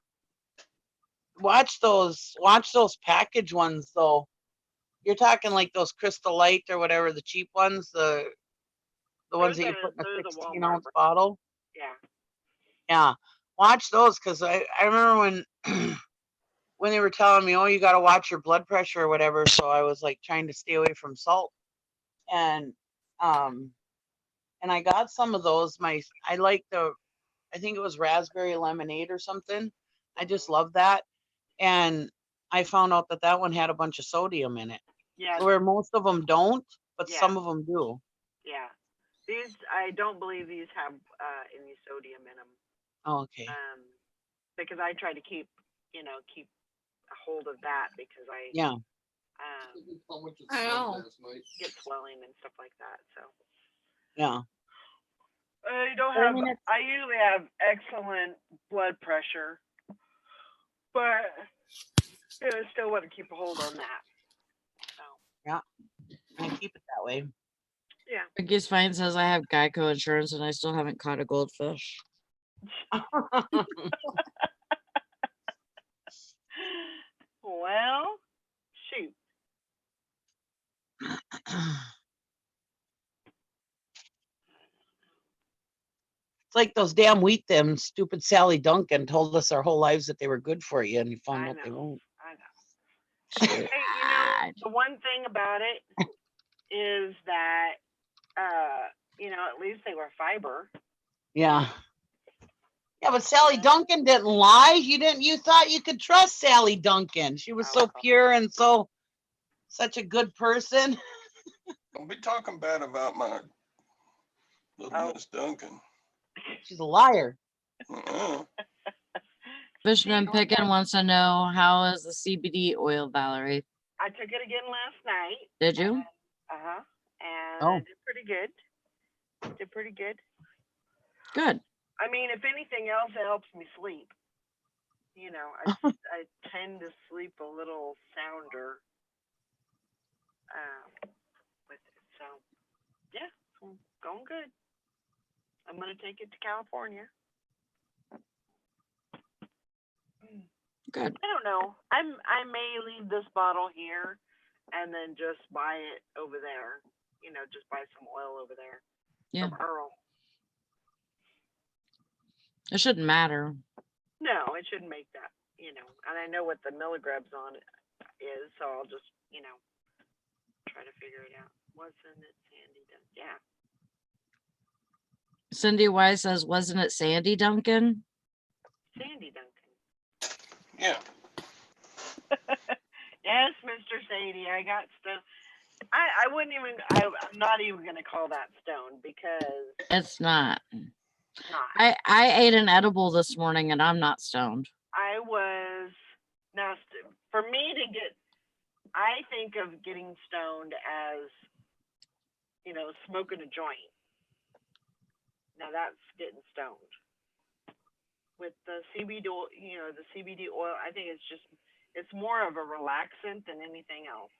Watch those package ones though. You're talking like those Crystal Light or whatever, the cheap ones, the ones that you put in a 16-ounce bottle. Yeah. Yeah. Watch those, because I remember when they were telling me, oh, you got to watch your blood pressure or whatever. So I was like trying to stay away from salt. and I got some of those. I like I think it was raspberry lemonade or something. I just love that. And I found out that one had a bunch of sodium in it, Yeah. where most of them don't, but Yeah. some of them do. Yeah. These, I don't believe these have any sodium in them. Oh, okay. Because I try to keep a hold of that because I I know. get swelling and stuff like that. So Yeah. I don't Well, I have. mean, I usually have excellent blood pressure, but I still want to keep a hold on that. So Yeah, I keep it that way. yeah. Ricky's Fine says I have Geico insurance and I still haven't caught a goldfish. Well, shoot. It's like those damn wheat them stupid Sally Duncan told us our whole lives that they were good for you, and you found out they won't. I know. Hey, the one thing about it is that at least they were fiber. Yeah. Yeah, but Sally Duncan didn't lie. You thought you could trust Sally Duncan. She was so pure and such a good person. Don't be talking bad about my little Miss Duncan. She's a liar. Fishing and Pickin wants to know, how is the CBD oil, Valerie? I took it again last night. Did you? And I did pretty good. Good. I mean, if anything else, it helps me sleep. I tend to sleep a little sounder with it. So, yeah, going good. I'm going to take it to California. Good. I don't know. I may leave this bottle here and then just buy it over there. Just buy some oil over there. Yeah. From Earl. It shouldn't matter. No, it shouldn't make that, and I know what the milligrams on it is, so I'll just, try to figure it out. Wasn't it Sandy Duncan? Yeah. Cindy Wise says, wasn't it Sandy Duncan? Sandy Duncan. Yeah. Yes, Mr. Sadie, I got stuff. I wouldn't even, I'm not even going to call that stone because it's not. Not. I ate an edible this morning and I'm not stoned. I was, now for me to get, I think of getting stoned as, smoking a joint. Now that's getting stoned. With the CBD, the CBD oil, I think it's more of a relaxant than anything else.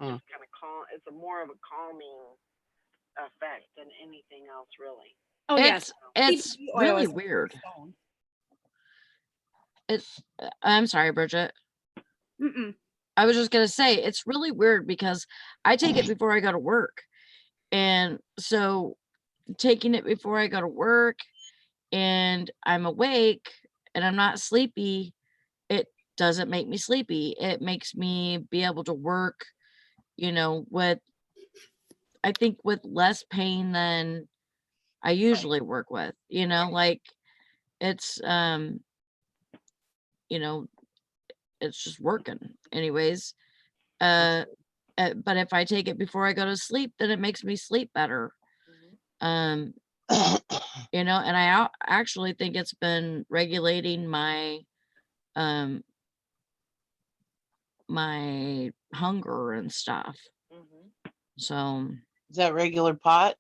Just kind of calm. It's more of a calming effect than anything else, really. Oh, yes. It's really weird. I'm sorry, Bridget. I was just gonna say, it's really weird because I take it before I go to work. And so taking it before I go to work and I'm awake and I'm not sleepy, it doesn't make me sleepy. It makes me be able to work, with, I think, with less pain than I usually work with, like it's, it's just working anyways. But if I take it before I go to sleep, then it makes me sleep better. And I actually think it's been regulating my my hunger and stuff. So is that regular pot?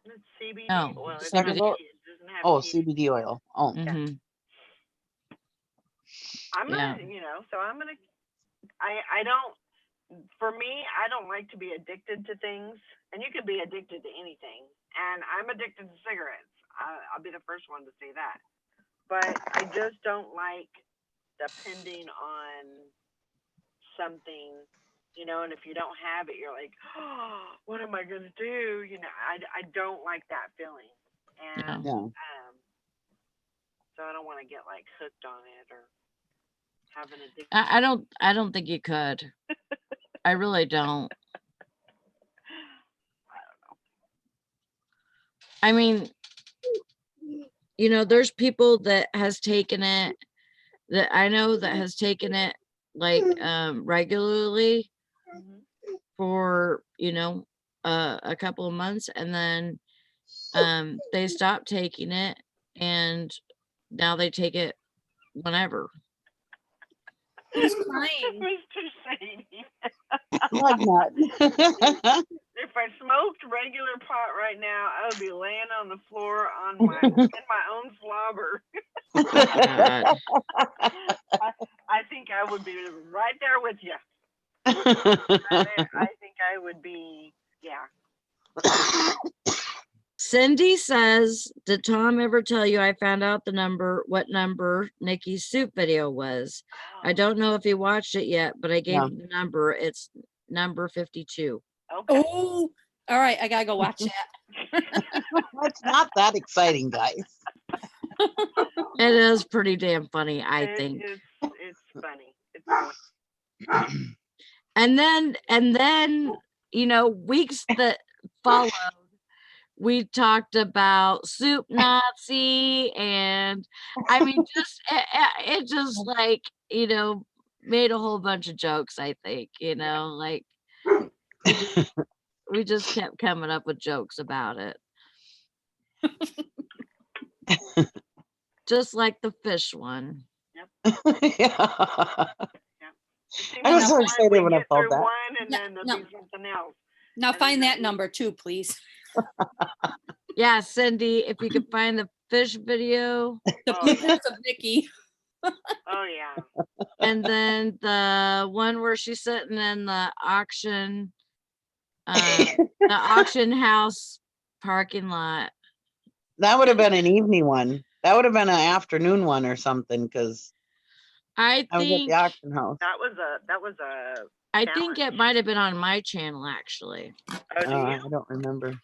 It's CBD oil. CBD. CBD oil. Oh. Mm-hmm. I'm gonna, I don't, for me, I don't like to be addicted to things, and you can be addicted to anything, and I'm addicted to cigarettes. I'll be the first one to say that, but I just don't like depending on something, and if you don't have it, you're like, oh, what am I gonna do? I don't like that feeling, and so I don't want to get like hooked on it or have an addiction. I don't think you could. I really don't. I mean, you know, there's people that has taken it, that I know that has taken it like regularly for, you know, a couple of months, and then they stopped taking it, and now they take it whenever. Who's crying? Mr. Sadie. Like that. If I smoked regular pot right now, I would be laying on the floor on my in my own slobber. God. I think I would be right there with you. I think I would be, yeah. Cindy says, did Tom ever tell you I found out what number Nikki's soup video was? I don't know if he watched it yet, but I gave him the number. It's number 52. Okay. Oh, all right. I gotta go watch that. It's not that exciting, guys. It is pretty damn funny, I think. It's funny. It's funny. And then, you know, weeks that followed, we talked about Soup Nazi, and I mean, just it just like, you know, made a whole bunch of jokes, I think, you know, like we just kept coming up with jokes about it. Just like the fish one. Yeah. I was so excited when I thought that. One and then there'll be something else. Now find that number too, please. Yeah, Cindy, if you could find the fish video. The bloopers of Nikki. Oh yeah. And then the one where she's sitting in the auction house parking lot. That would have been an evening one. That would have been an afternoon one or something, because I was at think the auction house. That was a I think it might have been on my channel, actually. Oh, do you? I don't remember.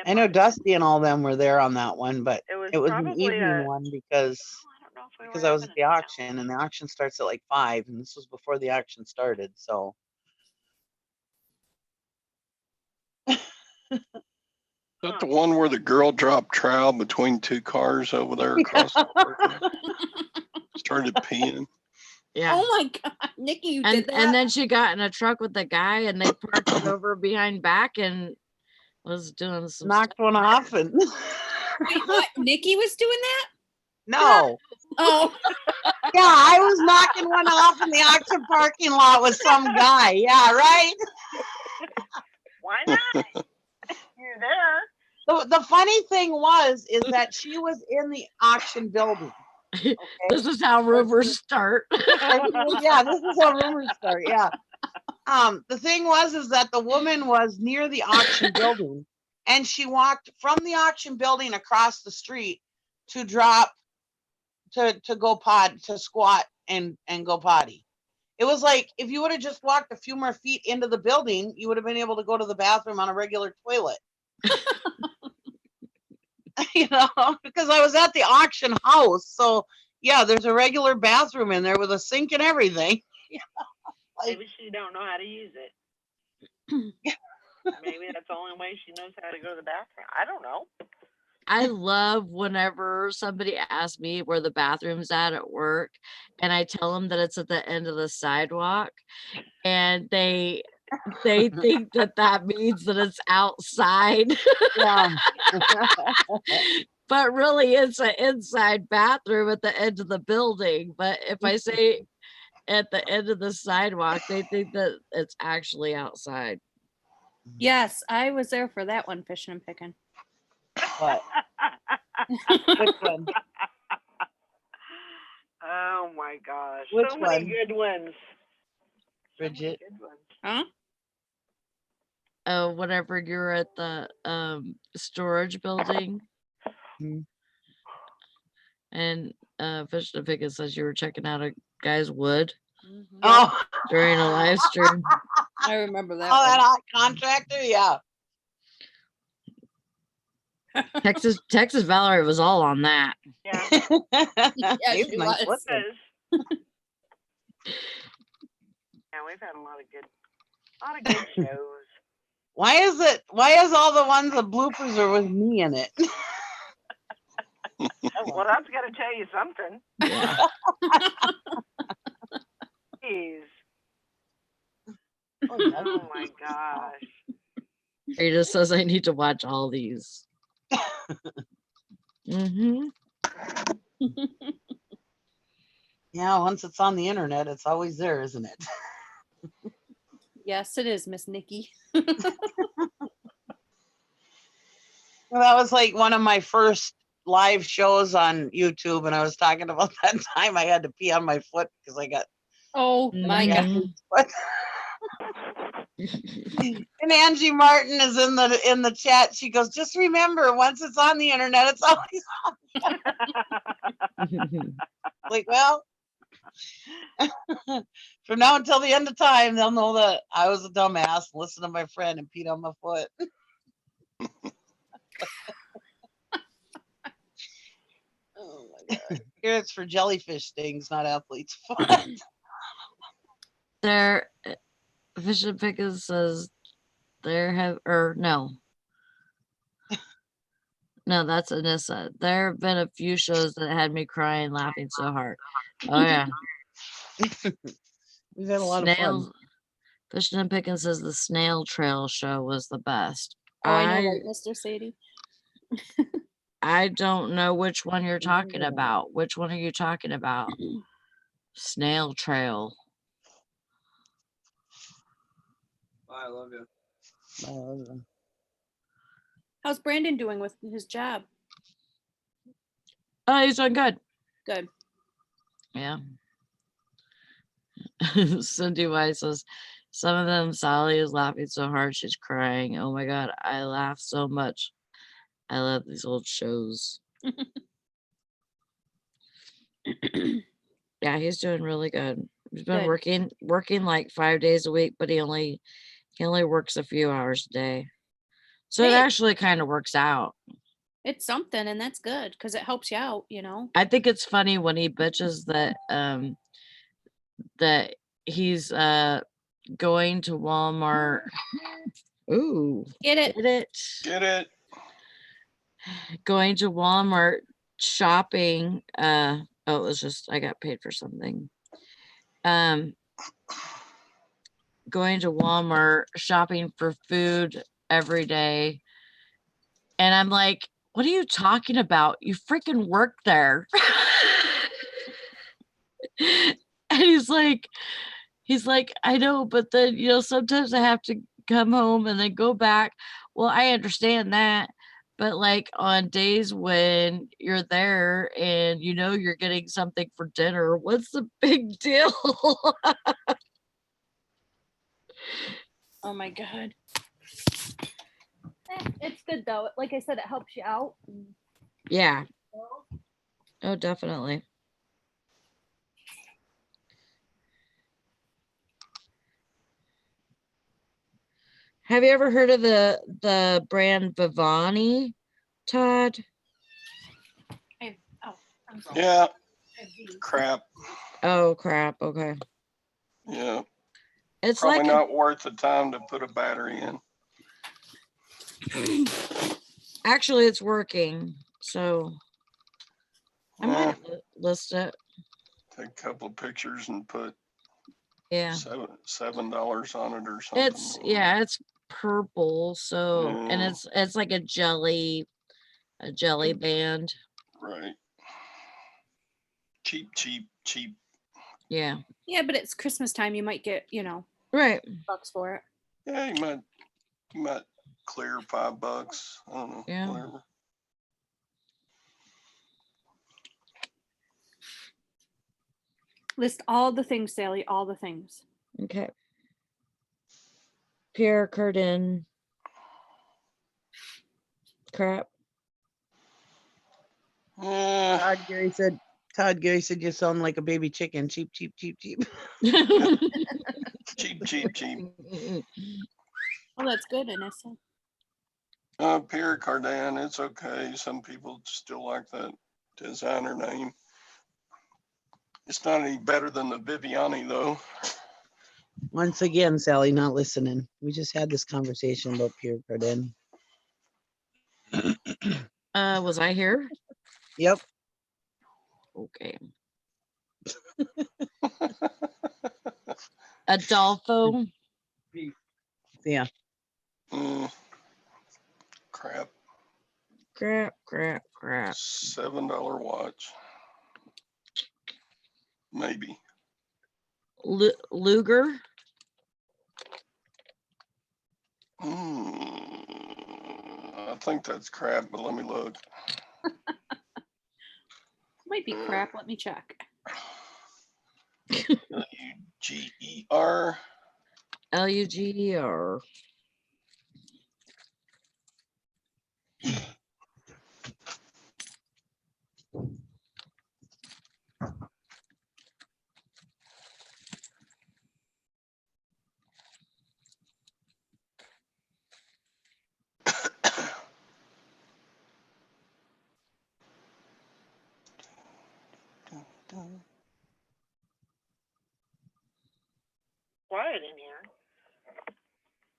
I know Dusty and all them were there on that one, but it was an evening one because I was at the auction, and the auction starts at like 5, and this was before the auction started, so. Is that the one where the girl dropped trowel between two cars over there across the parking lot? Started peeing. Yeah. Oh my God, Nikki, you did that. And then she got in a truck with the guy, and they parked it over behind back and was doing some knocked one off, and wait, what? Nikki was doing that? no. Oh. Yeah, I was knocking one off in the auction parking lot with some guy. Yeah, right. Why not? You're there. The funny thing is that she was in the auction building. Okay? This is how rumors start. Yeah, this is how rumors start. Yeah. The thing is that the woman was near the auction building, and she walked from the auction building across the street to drop to squat and go potty. It was like if you would have just walked a few more feet into the building, you would have been able to go to the bathroom on a regular toilet. You know, because I was at the auction house, so yeah, there's a regular bathroom in there with a sink and everything. Maybe she don't know how to use it. Maybe that's the only way she knows how to go to the bathroom. I don't know. I love whenever somebody asks me where the bathroom's at work, and I tell them that it's at the end of the sidewalk, and they think that means that it's outside. Yeah. But really it's an inside bathroom at the end of the building. But if I say at the end of the sidewalk, they think that it's actually outside. Yes, I was there for that one, fishing and picking. What? Which one? Oh my gosh. Which so many one? good ones. Bridget. Good ones. Huh? Oh, whenever you're at the storage building. Mm-hmm. And Fish and Pickett says you were checking out a guy's wood Oh, during a live stream. I remember that. oh, that hot contractor, yeah. Texas Valerie was all on that. Yeah. Yeah, He's she nice was. looking. Yeah, we've had a lot of good shows. Why is all the ones the bloopers are with me in it? Well, that's got to tell you something. Yeah. Jeez. Oh my gosh. He just says I need to watch all these. Yeah, once it's on the internet, it's always there, isn't it? Yes, it is, Miss Nikki. Well, that was like one of my first live shows on YouTube, and I was talking about that time I had to pee on my foot because I got. Oh my God. And Angie Martin is in the chat. She goes, "Just remember, once it's on the internet, it's always on." Like, well, from now until the end of time, they'll know that I was a dumbass. Listen to my friend and peed on my foot. Oh my God! Here it's for jellyfish stings, not athletes' foot. There, Fish and Pickens says there have, or no, that's Anissa. There have been a few shows that had me crying, laughing so hard. Oh yeah. We've had a lot of fun. Fish and Pickens says the Snail Trail show was the best. Oh, I know, right, Mr. Sadie? I don't know which one you're talking about. Which one are you talking about? Snail Trail. I love you. I love them. How's Brandon doing with his job? Oh, he's doing good. Good. Yeah. Cindy Weiss says, some of them, Sally is laughing so hard she's crying. Oh my God, I laugh so much. I love these old shows. Yeah, he's doing really good. He's been working like 5 days a week, but he only works a few hours a day. So it actually kind of works out. It's something, and that's good because it helps you out, you know. I think it's funny when he bitches that that he's going to Walmart. Ooh, get it. Going to Walmart shopping. Oh, it was just I got paid for something. Going to Walmart shopping for food every day, and I'm like, what are you talking about? You freaking work there. And he's like, I know, but then, you know, sometimes I have to come home and then go back. Well, I understand that. But like on days when you're there and you know you're getting something for dinner, what's the big deal? Oh my God. It's good though. Like I said, it helps you out. Yeah. Oh, definitely. Have you ever heard of the brand Vivani, Todd? I'm sorry. Yeah. Crap. Oh, crap. Okay. Yeah. It's probably like not worth the time to put a battery in. Actually, it's working. So I might list it. Take a couple of pictures and put $7 on it or something. It's purple. So and it's like a jelly band. Right. Cheap. Yeah. Yeah, but it's Christmas time. You might get, you know, right bucks for it. Yeah, you might clear $5. I don't know. Yeah. Whatever. List all the things, Sally. All the things. Okay. Pierre Cardin. Crap. Todd Gary said you sound like a baby chicken. Cheap. Cheap. Oh, that's good, Anissa. Pierre Cardin, it's okay. Some people still like that designer name. It's not any better than the Viviani, though. Once again, Sally, not listening. We just had this conversation about Pierre Cardin. Was I here? Yep. Okay. Adolfo. Yeah. Crap. Crap. $7 watch. Maybe. Luger. I think that's crap, but let me look. Might be crap. Let me check. Luger. Luger. Quiet in here.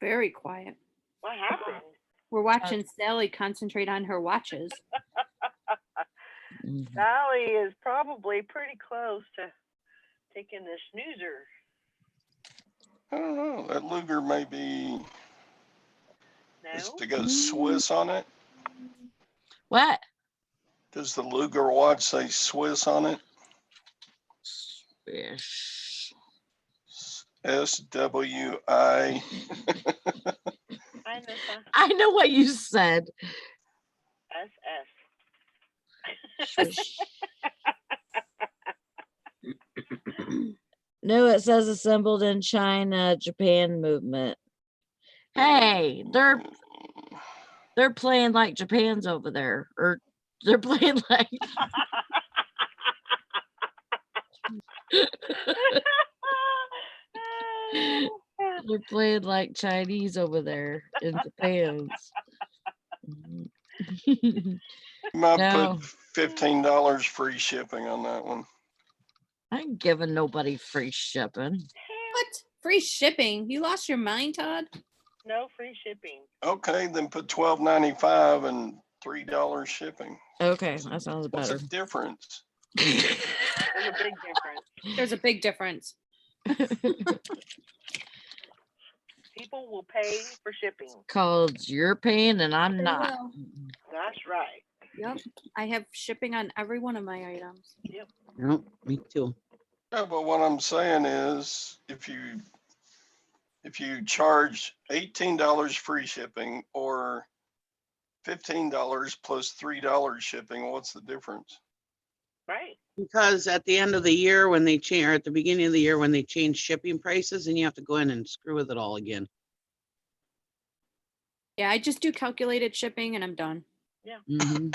Very quiet. What happened? We're watching Sally concentrate on her watches. Sally is probably pretty close to taking the snoozer. I don't know. That Luger may be. No? Does it go Swiss on it? What? Does the Luger watch say Swiss on it? Swish. SWI. I know that. I know what you said. SS. Swish. No, it says assembled in China, Japan movement. Hey, they're playing like Japan's over there, or they're playing like they're playing like Chinese over there in Japan's. You might No. put $15 free shipping on that one. I ain't giving nobody free shipping. What? Free shipping? You lost your mind, Todd? No free shipping. Okay, then put $12.95 and $3 shipping. Okay, that sounds What's better. the difference? There's a big difference. There's a big difference. People will pay for shipping. Cause you're paying and I'm They not. will. That's right. Yep. I have shipping on every one of my items. Yep. Yep, me too. Yeah, but what I'm saying is if you charge $18 free shipping or $15 plus $3 shipping, what's the difference? Right. Because at the end of the year when they change, or at the beginning of the year when they change shipping prices, and you have to go in and screw with it all again. Yeah, I just do calculated shipping and I'm done. Mhm.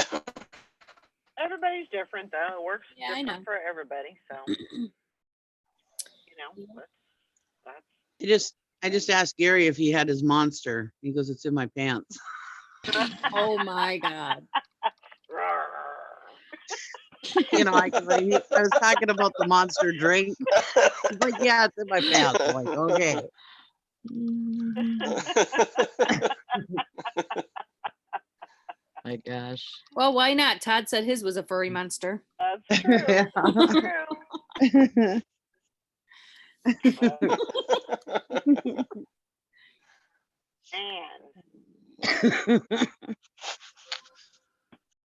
Everybody's different though. It works Yeah, I different know. for everybody. So you know, that's I just asked Gary if he had his monster. He goes, "It's in my pants." Oh my God. You know, I was talking about the monster drink. He's like, "Yeah, it's in my pants." I'm like, "Okay." My gosh. Well, why not? Todd said his was a furry monster. That's true. That's true. And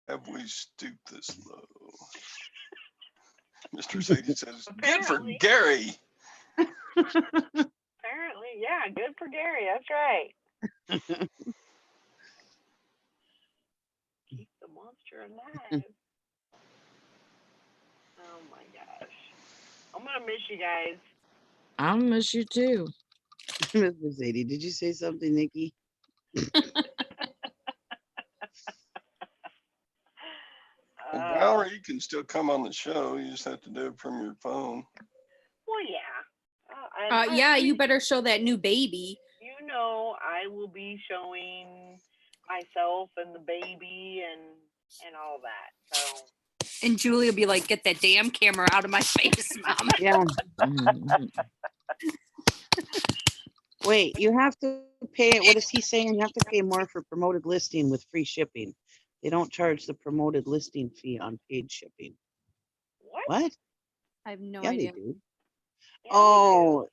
Have we stooped this low? Mr. Sadie says, good for Apparently. Gary. apparently, yeah, good for Gary. That's right. Keep the monster alive. Oh my gosh. I'm gonna miss you guys. I'll miss you too. Mr. Sadie, did you say something, Nikki? Valerie, you can still come on the show. You just have to do it from your phone. Well, yeah. Yeah, you better show that new baby. You know, I will be showing myself and the baby and all that. So. And Julie will be like, get that damn camera out of my face, Mom. Yeah. Wait, you have to pay, what is he saying? You have to pay more for promoted listing with free shipping. They don't charge the promoted listing fee on paid shipping. What? What? I have no Yeah, idea. they do. Yeah, they do. Oh,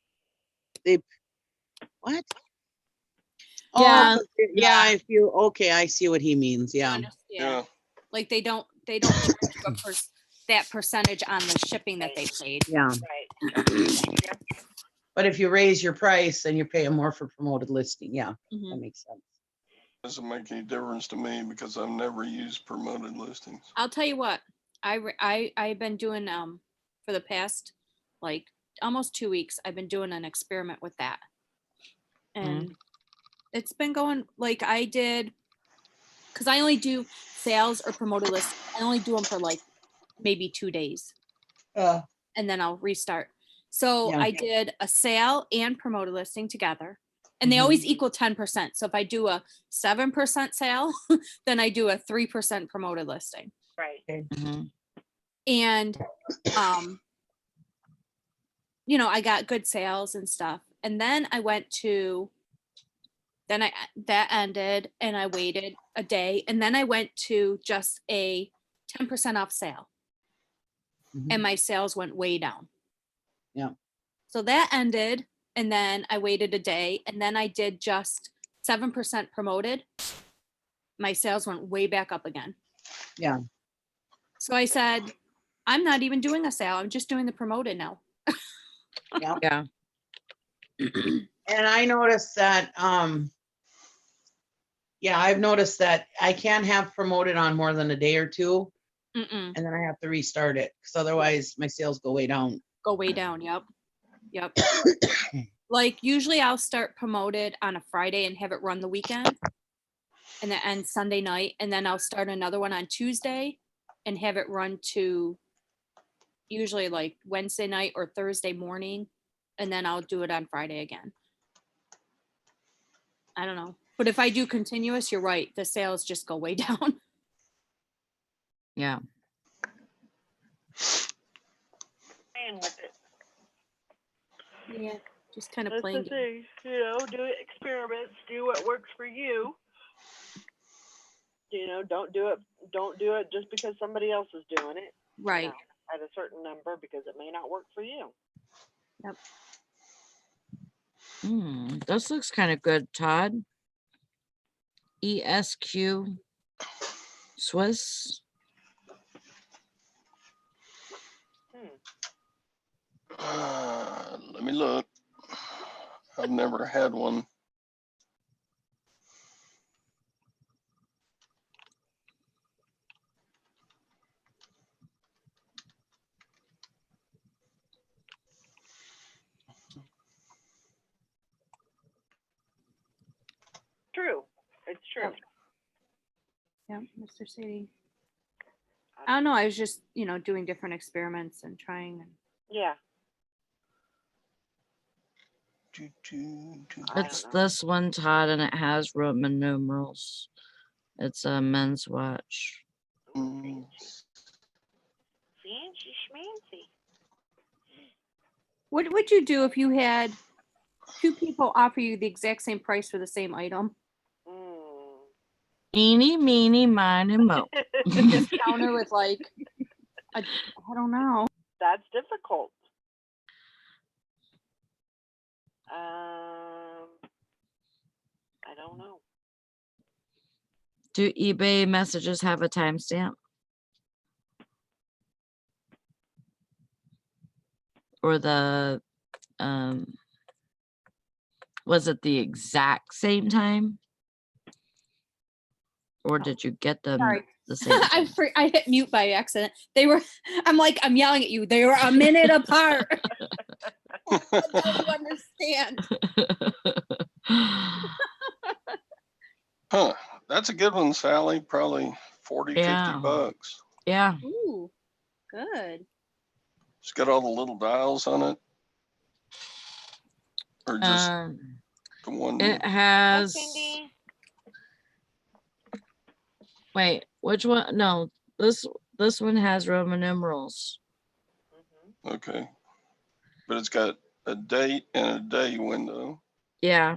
they, what? Yeah. Oh, yeah, if you, okay, I see what he means, yeah. Yeah. Like they don't charge you that percentage on the shipping that they paid. Yeah, Right. Yeah. but if you raise your price, then you're paying more for promoted listing, yeah, Mhm. that makes sense. Doesn't make any difference to me because I've never used promoted listings. I'll tell you what, I've been doing for the past like almost 2 weeks. I've been doing an experiment with that, and it's been going like I did because I only do sales or promoted lists. I only do them for like maybe 2 days, and then I'll restart. So Yeah. I did a sale and promoted listing together, and they always equal 10%. So if I do a 7% sale, then I do a 3% promoted listing. Right. And you know, I got good sales and stuff. And then I went to that ended and I waited a day, and then I went to just a 10% off sale. And my sales went way down. Yeah. So that ended, and then I waited a day, and then I did just 7% promoted. My sales went way back up again. Yeah. So I said, I'm not even doing a sale. I'm just doing the promoted now. Yeah. Yeah. And I noticed that, yeah, I've noticed that I can't have promoted on more than a day or two, Mm-mm. and then I have to restart it, because otherwise my sales go way down. Go way down. Yep. Like usually I'll start promoted on a Friday and have it run the weekend, and then end Sunday night, and then I'll start another one on Tuesday and have it run to usually like Wednesday night or Thursday morning, and then I'll do it on Friday again. I don't know. But if I do continuous, you're right. The sales just go way down. Yeah. Playing with it. Yeah. Just kind of That's playing. the thing. You know, do experiments, do what works for you. You know, don't do it just because somebody else is doing it. Right. You know, at a certain number, because it may not work for you. Yep. This looks kind of good, Todd. ESQ Swiss. Let me look. I've never had one. True. It's true. Yeah, Mr. Sadie. I don't know. I was just, you know, doing different experiments and trying. Yeah. It's this one, Todd, and it has Roman numerals. It's a men's watch. Fancy schmancy. What would you do if you had two people offer you the exact same price for the same item? Eeny, meeny, miny, mo. Just counter with like, I don't know. That's difficult. I don't know. Do eBay messages have a timestamp? Or the, was it the exact same time? Or did you get them the same time? I hit mute by accident. I'm yelling at you. They were a minute apart. Don't you understand? Huh. That's a good one, Sally. Probably 40, 50 bucks. Yeah. Ooh, good. It's got all the little dials on it. Or just the one. It has. Wait, which one? No, this one has Roman numerals. Okay. But it's got a date and a day window. Yeah.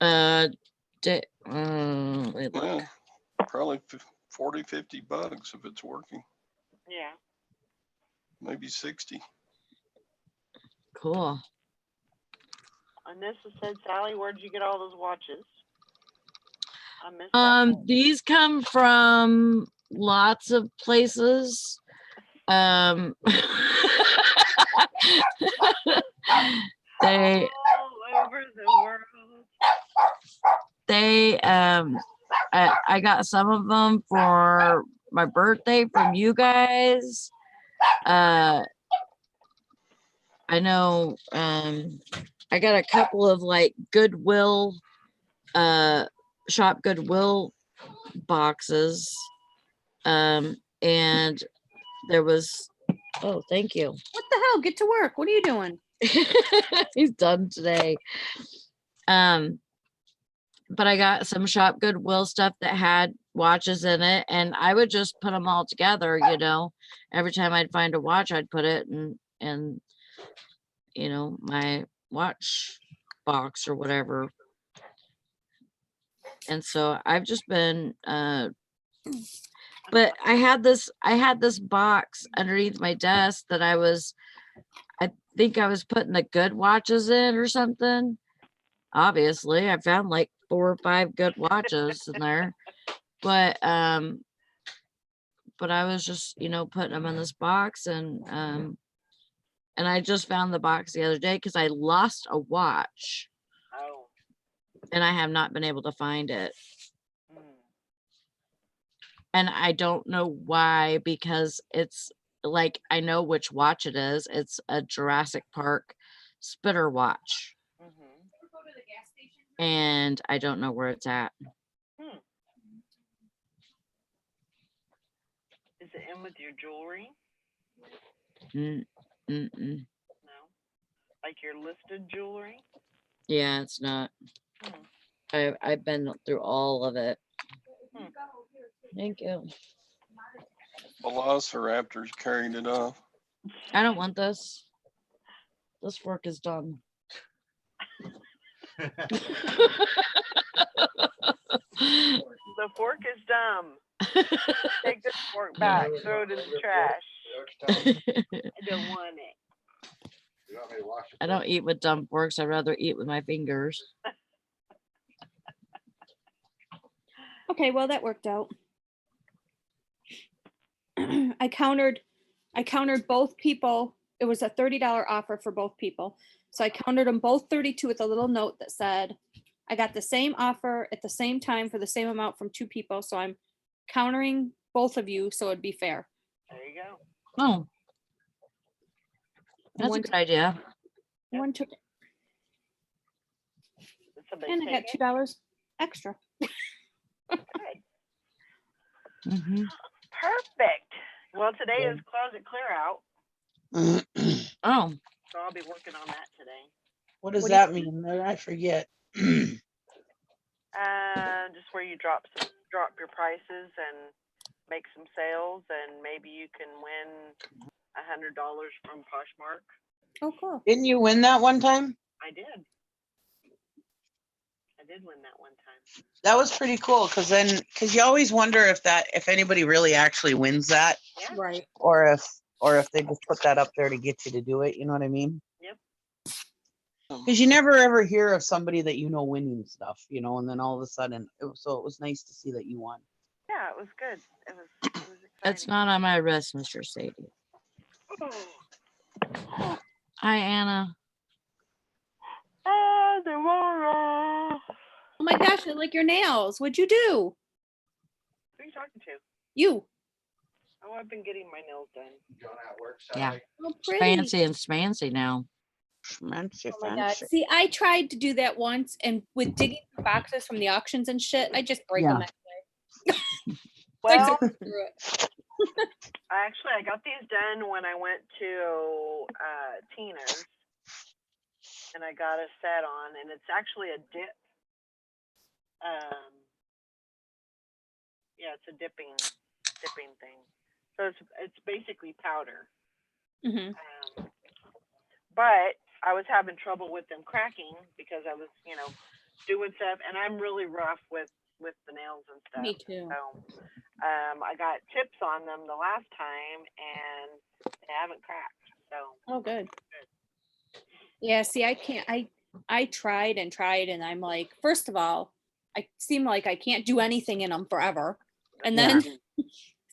Wait, look. Yeah, probably 40, 50 bucks if it's working. Yeah. Maybe 60. Cool. And this said, Sally, where'd you get all those watches? I missed that part. These come from lots of places. They all over the world. They I got some of them for my birthday from you guys. I know I got a couple of like Goodwill shop Goodwill boxes. And there was, oh, thank you. What the hell? Get to work. What are you doing? He's done today. But I got some shop Goodwill stuff that had watches in it, and I would just put them all together, you know. Every time I'd find a watch, I'd put it in you know, my watch box or whatever. And so I've just been but I had this box underneath my desk that I think I was putting the good watches in or something. Obviously, I found like 4 or 5 good watches in there, but I was just, you know, putting them in this box, and I just found the box the other day because I lost a watch. Oh. And I have not been able to find it. Mm. And I don't know why, because it's like, I know which watch it is. It's a Jurassic Park spitter watch. Mm-hmm. And I don't know where it's at. Hmm. Is it in with your jewelry? No. Like your listed jewelry? Yeah, it's not. Hmm. I've been through all of it. Hmm. Thank you. Velociraptors carried it off. I don't want this. This work is done. The fork is dumb. Take this fork back. Throw it in the trash. I don't want it. I don't eat with dumb forks. I'd rather eat with my fingers. Okay, well, that worked out. I countered both people. It was a $30 offer for both people. So I countered them both 32 with a little note that said, I got the same offer at the same time for the same amount from 2 people. So I'm countering both of you so it'd be fair. There you go. Oh, that's a good idea. One took it. Did somebody And I got take it? $2 extra. Good. Mm-hmm. Perfect. Well, today is closet clear out, Oh, so I'll be working on that today. What does that mean? I forget. Just where you drop your prices and make some sales, and maybe you can win $100 from Poshmark. Oh, cool. Didn't you win that one time? I did win that one time. That was pretty cool, because you always wonder if anybody really actually wins that, Yeah. Right. or if they just put that up there to get you to do it. You know what I mean? Yep. Because you never ever hear of somebody that you know winning stuff, you know, and then all of a sudden, it was nice to see that you won. Yeah, it was good. It was exciting. it's not on my wrist, Mr. Sadie. Oh. Hi, Anna. Oh my gosh, I like your nails. What'd you do? Who are you talking to? You. Oh, I've been getting my nails done. Yeah. Oh, pretty. Fancy and smancy now. Fancy, Oh my God. fancy. See, I tried to do that once, and with digging through boxes from the auctions and shit, I just break them anyway. Well, Through it. I got these done when I went to Tina's, and I got a set on, and it's actually a dip. Yeah, it's a dipping thing. So it's basically powder. Mm-hmm. But I was having trouble with them cracking because I was, doing stuff, and I'm really rough with the nails and stuff. Me too. So, I got tips on them the last time, and they haven't cracked. So. Oh, good. Yeah. See, I can't. I tried and tried, and I'm like, first of all, I seem like I can't do anything in them forever, and then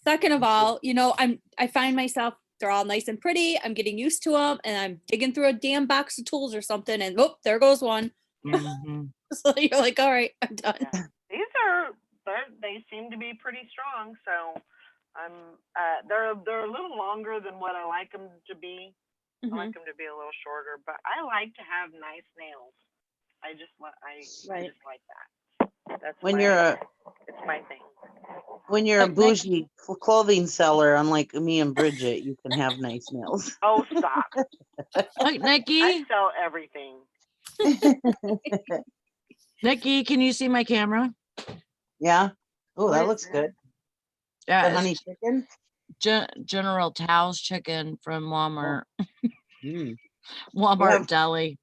second of all, I find myself, they're all nice and pretty. I'm getting used to them, and I'm digging through a damn box of tools or something, and oh, there goes one. Mhm. So you're like, all right, I'm done. Yeah. They seem to be pretty strong. So they're a little longer than what I like them to be. Mhm. I like them to be a little shorter, but I like to have nice nails. I just like that. That's When it's my thing. When you're a Like bougie clothing seller, unlike me and Bridget, you can have nice nails. Oh, stop! Like Nikki, I sell everything. Nikki, can you see my camera? Yeah. Oh, What that is looks that? good. Yeah, The honey it's chicken. General Tao's chicken from Walmart. Mm. Walmart have- Deli.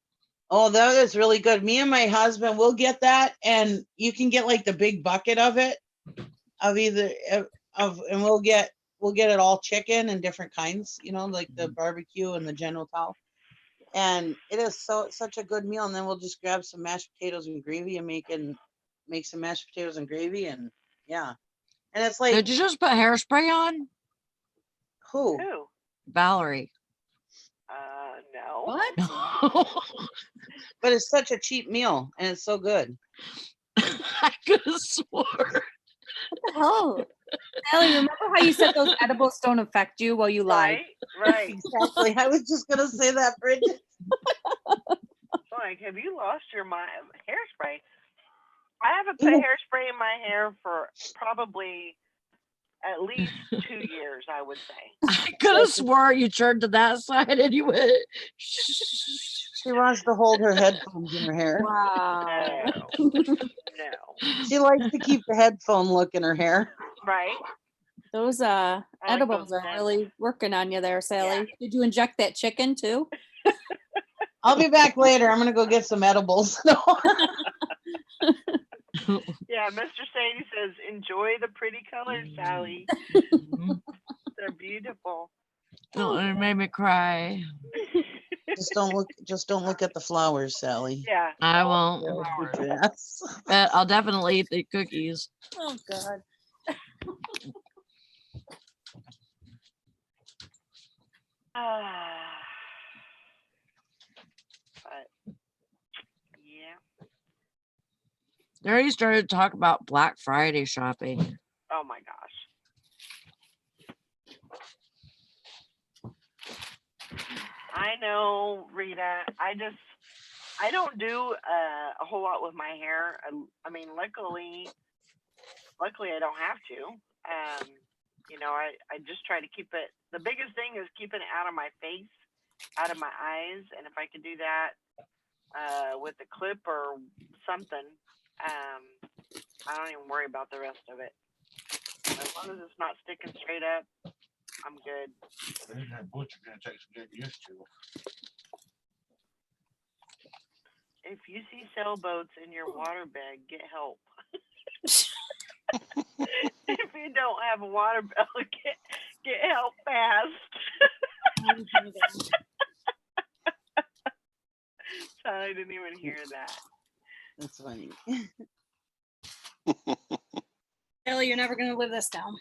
Oh, that is really good. Me and my husband will get that, and you can get like the big bucket of it, of either and we'll get it all chicken and different kinds, like the barbecue and the General Tao. And it is such a good meal. And then we'll just grab some mashed potatoes and gravy and make some mashed potatoes and gravy, and yeah. And it's like, Did you just put hairspray on? who? Who? Valerie. No. What? But it's such a cheap meal, and it's so good. I could have swore. What the hell? Sally, remember how you said those edibles don't affect you? Well, you lied. Right. Exactly. I was just gonna say that, Bridget. Like, have you lost your mind? Hairspray. I haven't put hairspray in my hair for probably at least 2 years, I would say. I could have swore you turned to that side and you went. She wants to hold her headphones in her hair. Wow. No. She likes to keep the headphone look in her hair. Right. Those like edibles those are really working on you there, Sally. Yeah. Did you inject that chicken too? I'll be back later. I'm gonna go get some edibles. Yeah, Mr. Sadie says, enjoy the pretty colors, Sally. They're beautiful. Oh, it made me cry. Just don't look at the flowers, Sally. Yeah. I won't. Yes. But I'll definitely eat the cookies. Oh God. But yeah. They already started to talk about Black Friday shopping. Oh my gosh. I know, Rita. I don't do a whole lot with my hair. I mean, luckily I don't have to. I just try to keep it. The biggest thing is keeping it out of my face, out of my eyes, and if I could do that with a clip or something, I don't even worry about the rest of it. As long as it's not sticking straight up, I'm good. That butcher gonna take some getting used to. If you see sailboats in your waterbed, get help. If you don't have a water bill, get help fast. So I didn't even hear that. That's funny. Sally, you're never gonna live this down.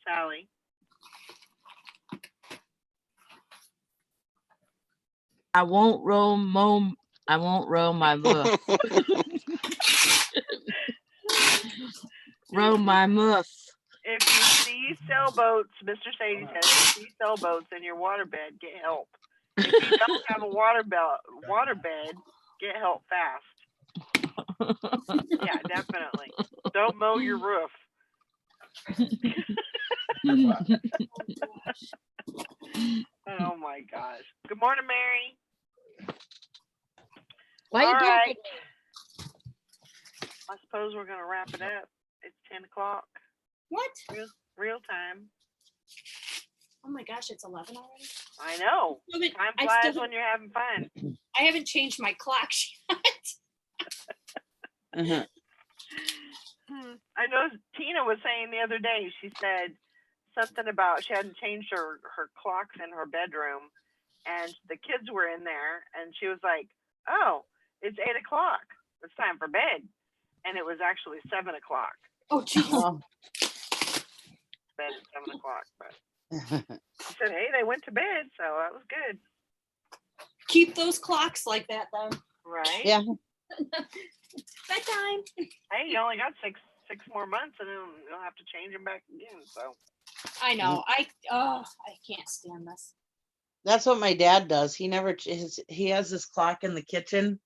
Sally. I won't roam my muff. Roam my muff. If you see sailboats, Mr. Sadie says, if you see sailboats in your waterbed, get help. If you don't have a waterbed, get help fast. Yeah, definitely. Don't mow your roof. Oh my gosh. Good morning, Mary. Why you All talking? right. I suppose we're gonna wrap it up. It's 10 o'clock. What? Real time. Oh my gosh, it's 11 already. I know. I Time I flies still- when you're having fun. I haven't changed my clock yet. I know Tina was saying the other day, she said something about she hadn't changed her clocks in her bedroom, and the kids were in there, and she was like, oh, it's 8 o'clock. It's time for bed. And it was actually 7 o'clock. Oh, jeez. Oh. Bed at 7 o'clock. But she said, hey, they went to bed, so that was good. Keep those clocks like that, then. Right? Yeah. Bedtime. Hey, you only got six more months, and then you'll have to change them back again. So I know. I can't stand this. That's what my dad does. He never, he has this clock in the kitchen.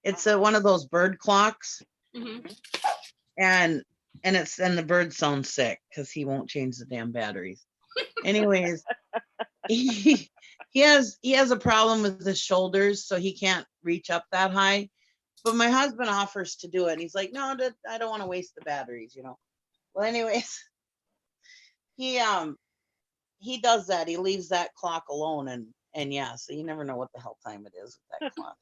It's one of those bird clocks. Mm-hmm. And the birds sound sick because he won't change the damn batteries. Anyways, he has a problem with his shoulders, so he can't reach up that high. But my husband offers to do it, and he's like, no, I don't want to waste the batteries, you know. Well, anyways, he does that. He leaves that clock alone, and yeah, so you never know what the hell time it is with that clock.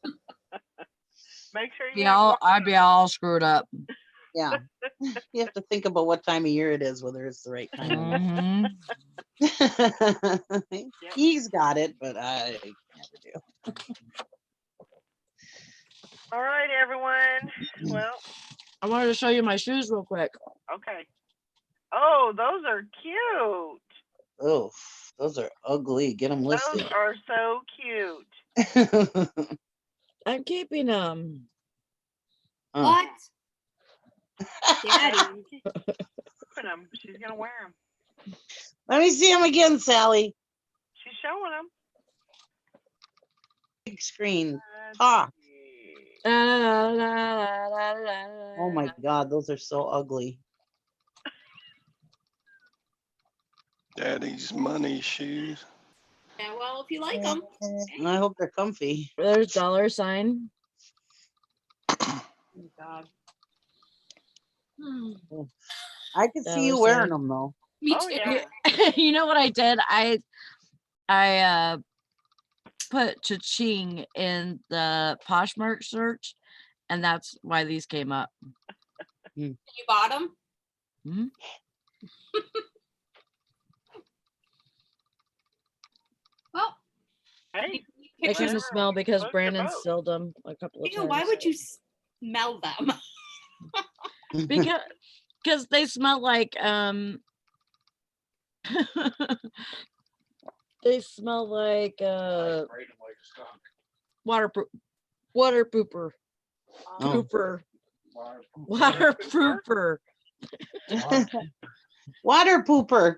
make sure you I'd be all screwed up. Yeah, you have to think about what time of year it is, whether it's the right time. Mhm. He's got it, but I never do. All right, everyone. Well, I wanted to show you my shoes real quick. okay. Oh, those are cute. Oh, those are ugly. Get them listed. Those are so cute. I'm keeping them. What? Daddy. She's gonna wear them. Let me see them again, Sally. She's showing them. Big screen. Talk. La, la, la, la, Oh my God, those are so ugly. Daddy's money shoes. Yeah, well, if you like them. I hope they're comfy. There's $sign. Oh, God. I can see you wearing them though. Me Oh, too. yeah. You know what I did? I put cha-ching in the Poshmark search, and that's why these came up. You bought them? Hmm? Well, Hey, They kind of smell because Float your Brandon boat. stilled them a couple of ew, times. why would you smell them? Because they smell like they smell like waterproof pooper. Oh. Pooper. Waterproofer. Water pooper.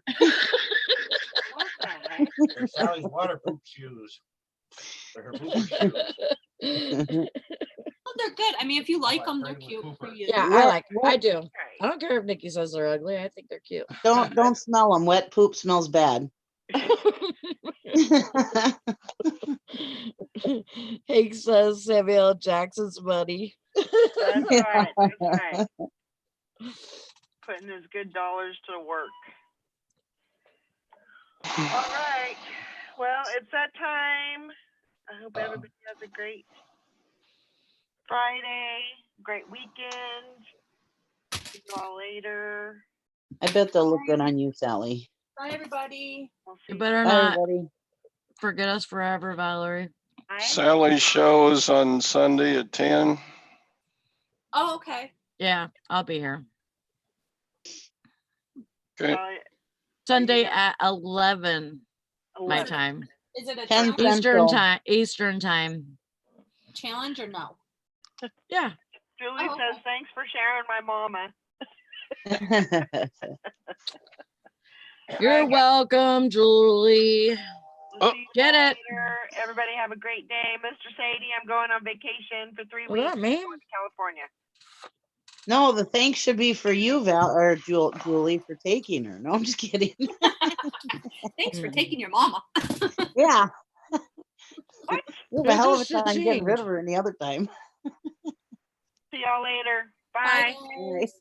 What the heck? They're Sally's waterproof shoes. They're her pooper shoes. Well, they're good. I mean, if you like them, they're Brandon cute with for Cooper. you. Yeah, I do. Okay. I don't care if Nikki says they're ugly. I think they're cute. Don't smell them. Wet poop smells bad. Hank says Samuel L. Jackson's money. That's right. That's right. Putting his good dollars to work. All right. Well, it's that time. I hope everybody has a great Friday, great weekend. See you all later. I bet they'll look good on you, Sally. Bye, everybody. We'll see You better Bye, not everybody. forget us forever, Valerie. Bye. Sally's show is on Sunday at 10. Oh, okay. Yeah, I'll be here. Okay. Sunday at 11 my 11. time. Is it a 10 challenge, Central. Eastern time. challenge or no? Yeah. Julie Oh, says, thanks for sharing my mama. You're welcome, Julie. We'll Oh. see you Get all it. later. Everybody have a great day. Mr. Sadie, I'm going on vacation for 3 Was weeks. that me? I'm going to California. No, the thanks should be for you, Val or Julie, for taking her. No, I'm just kidding. Thanks for taking your mama. Yeah. What? You have a hell of a It's just time getting rid changed. of her any other time. See y'all later. Bye. Bye, guys.